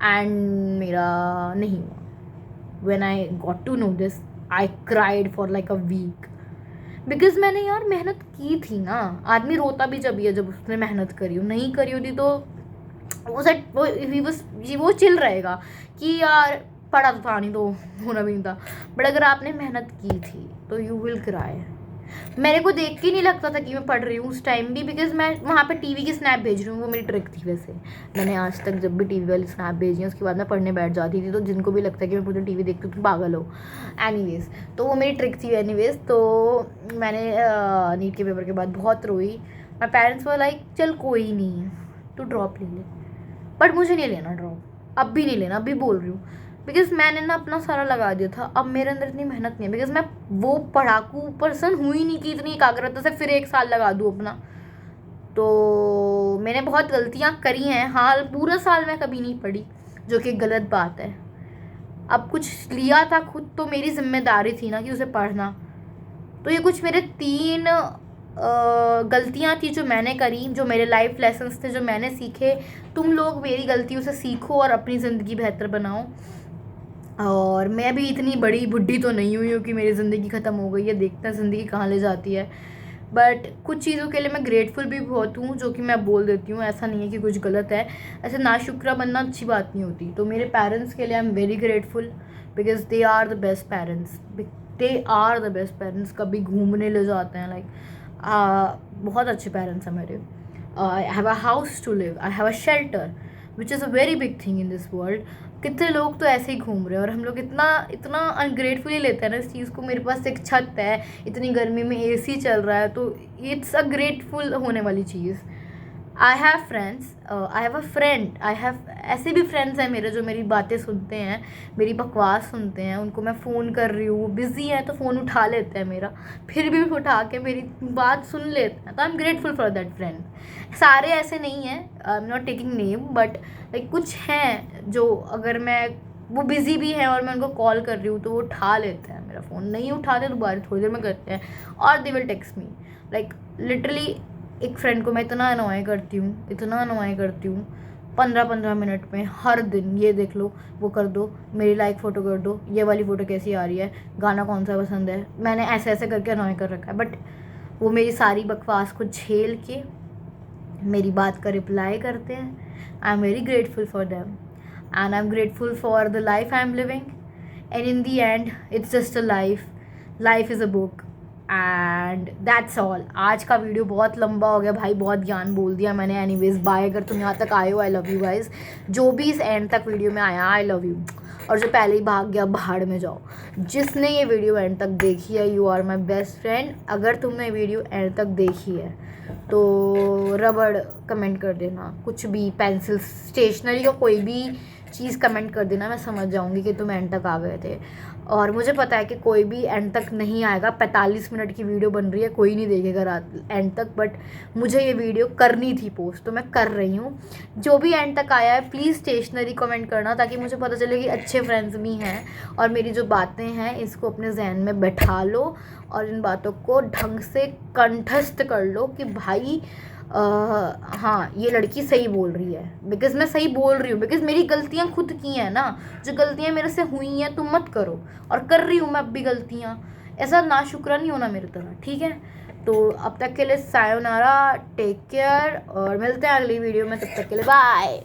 एंड मेरा नहीं हुआ। When I got to know this, I cried for like a week, because मैंने यार मेहनत की थी ना। आदमी रोता भी जब जब उसने मेहनत करी हो, नहीं करी होती तो वो चिल रहेगा कि यार पढ़ा तो था नहीं तो होना भी नहीं था। बट अगर आपने मेहनत की थी तो यू विल क्राई। मेरे को देख के नहीं लगता था कि मैं पढ़ रही हूँ उस टाइम भी, बिकॉज मैं वहाँ पे टीवी की स्नैप भेज रही हूँ। वो मेरी ट्रिक थी। वैसे मैंने आज तक जब भी टीवी वाली स्नैप भेजी है उसके बाद मैं पढ़ने बैठ जाती थी, तो जिनको भी लगता है कि मैं पूरी टीवी देखती हूँ तो पागल हो। एनीवेज, तो वो मेरी ट्रिक थी। एनीवेज, तो मैंने नीट के पेपर के बाद बहुत रोई। माई पेरेंट्स वो लाइक चल कोई नहीं, तू ड्रॉप ले ले। बट मुझे नहीं लेना ड्रॉप, अब भी नहीं लेना, अभी बोल रही हूँ, बिकॉज मैंने ना अपना सारा लगा दिया था। अब मेरे अंदर इतनी मेहनत नहीं है, बिकॉज मैं वो पढ़ाकू पर्सन हुई नहीं कि इतनी एकाग्रता से फिर 1 साल लगा दूँ अपना। तो मैंने बहुत गलतियाँ करी हैं। हाल पूरा साल मैं कभी नहीं पढ़ी, जो कि गलत बात है। अब कुछ लिया था खुद, तो मेरी जिम्मेदारी थी ना कि उसे पढ़ना। तो ये कुछ मेरे 3 गलतियाँ थी जो मैंने करी, जो मेरे लाइफ लेसन्स थे जो मैंने सीखे। तुम लोग मेरी गलतियों से सीखो और अपनी ज़िंदगी बेहतर बनाओ। और मैं भी इतनी बड़ी बुढ़ी तो नहीं हुई हूँ कि मेरी ज़िंदगी ख़त्म हो गई है, देखते हैं ज़िंदगी कहाँ ले जाती है। बट कुछ चीज़ों के लिए मैं ग्रेटफुल भी बहुत हूँ, जो कि मैं बोल देती हूँ। ऐसा नहीं है कि कुछ गलत है, ऐसे नाशुक्रा बनना अच्छी बात नहीं होती। तो मेरे पेरेंट्स के लिए I am very grateful, because they are the best parents. They are the best parents. कभी घूमने ले जाते हैं, लाइक बहुत अच्छे पेरेंट्स हैं मेरे। I have a house to live, I have a shelter, which is a very big thing in this world. कितने लोग तो ऐसे ही घूम रहे हैं और हम लोग इतना इतना अनग्रेटफुली लेते हैं ना इस चीज़ को। मेरे पास एक छत है, इतनी गर्मी में AC चल रहा है, तो इट्स अ ग्रेटफुल होने वाली चीज़। I have friends, I have a friend, I have ऐसे भी फ्रेंड्स हैं मेरे जो मेरी बातें सुनते हैं, मेरी बकवास सुनते हैं। उनको मैं फ़ोन कर रही हूँ, बिज़ी है तो फ़ोन उठा लेते हैं मेरा, फिर भी उठा के मेरी बात सुन लेते हैं। तो I am grateful for that friend. सारे ऐसे नहीं हैं, आई am not taking name, but like कुछ हैं जो अगर मैं वो बिज़ी भी है और मैं उनको कॉल कर रही हूँ तो वो उठा लेते हैं मेरा फ़ोन, नहीं उठाते दोबारा थोड़ी देर में करते हैं, और they will text me. Like literally एक फ्रेंड को मैं इतना अनॉय करती हूँ, इतना अनॉय करती हूँ, 15-15 मिनट में हर दिन, ये देख लो, वो कर दो, मेरी लाइक फ़ोटो कर दो, ये वाली फ़ोटो कैसी आ रही है, गाना कौन सा पसंद है, मैंने ऐसे ऐसे करके अनॉय कर रखा है। बट वो मेरी सारी बकवास को झेल के मेरी बात का रिप्लाई करते हैं। आई am very grateful for them and I'm grateful for the life I'm living, and in the end it's just a life is a book, and that's all। आज का वीडियो बहुत लंबा हो गया भाई, बहुत ज्ञान बोल दिया मैंने। एनीवेज बाय, अगर तुम यहाँ तक आए हो आई लव यू गाइज, जो भी इस एंड तक वीडियो में आया आई लव यू, और जो पहले ही भाग गया भाड़ में जाओ। जिसने ये वीडियो एंड तक देखी है you are my best friend. अगर तुमने वीडियो एंड तक देखी है तो रबड़ कमेंट कर देना, कुछ भी, पेंसिल, स्टेशनरी का कोई भी चीज़ कमेंट कर देना, मैं समझ जाऊंगी कि तुम एंड तक आ गए थे। और मुझे पता है कि कोई भी एंड तक नहीं आएगा, 45 मिनट की वीडियो बन रही है, कोई नहीं देखेगा रात एंड तक, बट मुझे ये वीडियो करनी थी पोस्ट, तो मैं कर रही हूँ। जो भी एंड तक आया है प्लीज़ स्टेशनरी कमेंट करना, ताकि मुझे पता चले कि अच्छे फ्रेंड्स भी हैं, और मेरी जो बातें हैं इसको अपने जहन में बैठा लो, और इन बातों को ढंग से कंठस्थ कर लो कि भाई हाँ ये लड़की सही बोल रही है, बिकॉज़ मैं सही बोल रही हूँ, बिकॉज़ मेरी गलतियाँ खुद की हैं ना। जो गलतियाँ मेरे से हुई हैं तुम मत करो, और कर रही हूँ मैं अब भी गलतियाँ, ऐसा नाशुक्रा नहीं होना मेरी तरह, ठीक है। तो अब तक के लिए सायोनारा, टेक केयर, और मिलते हैं अगली वीडियो में, तब तक के लिए बाय।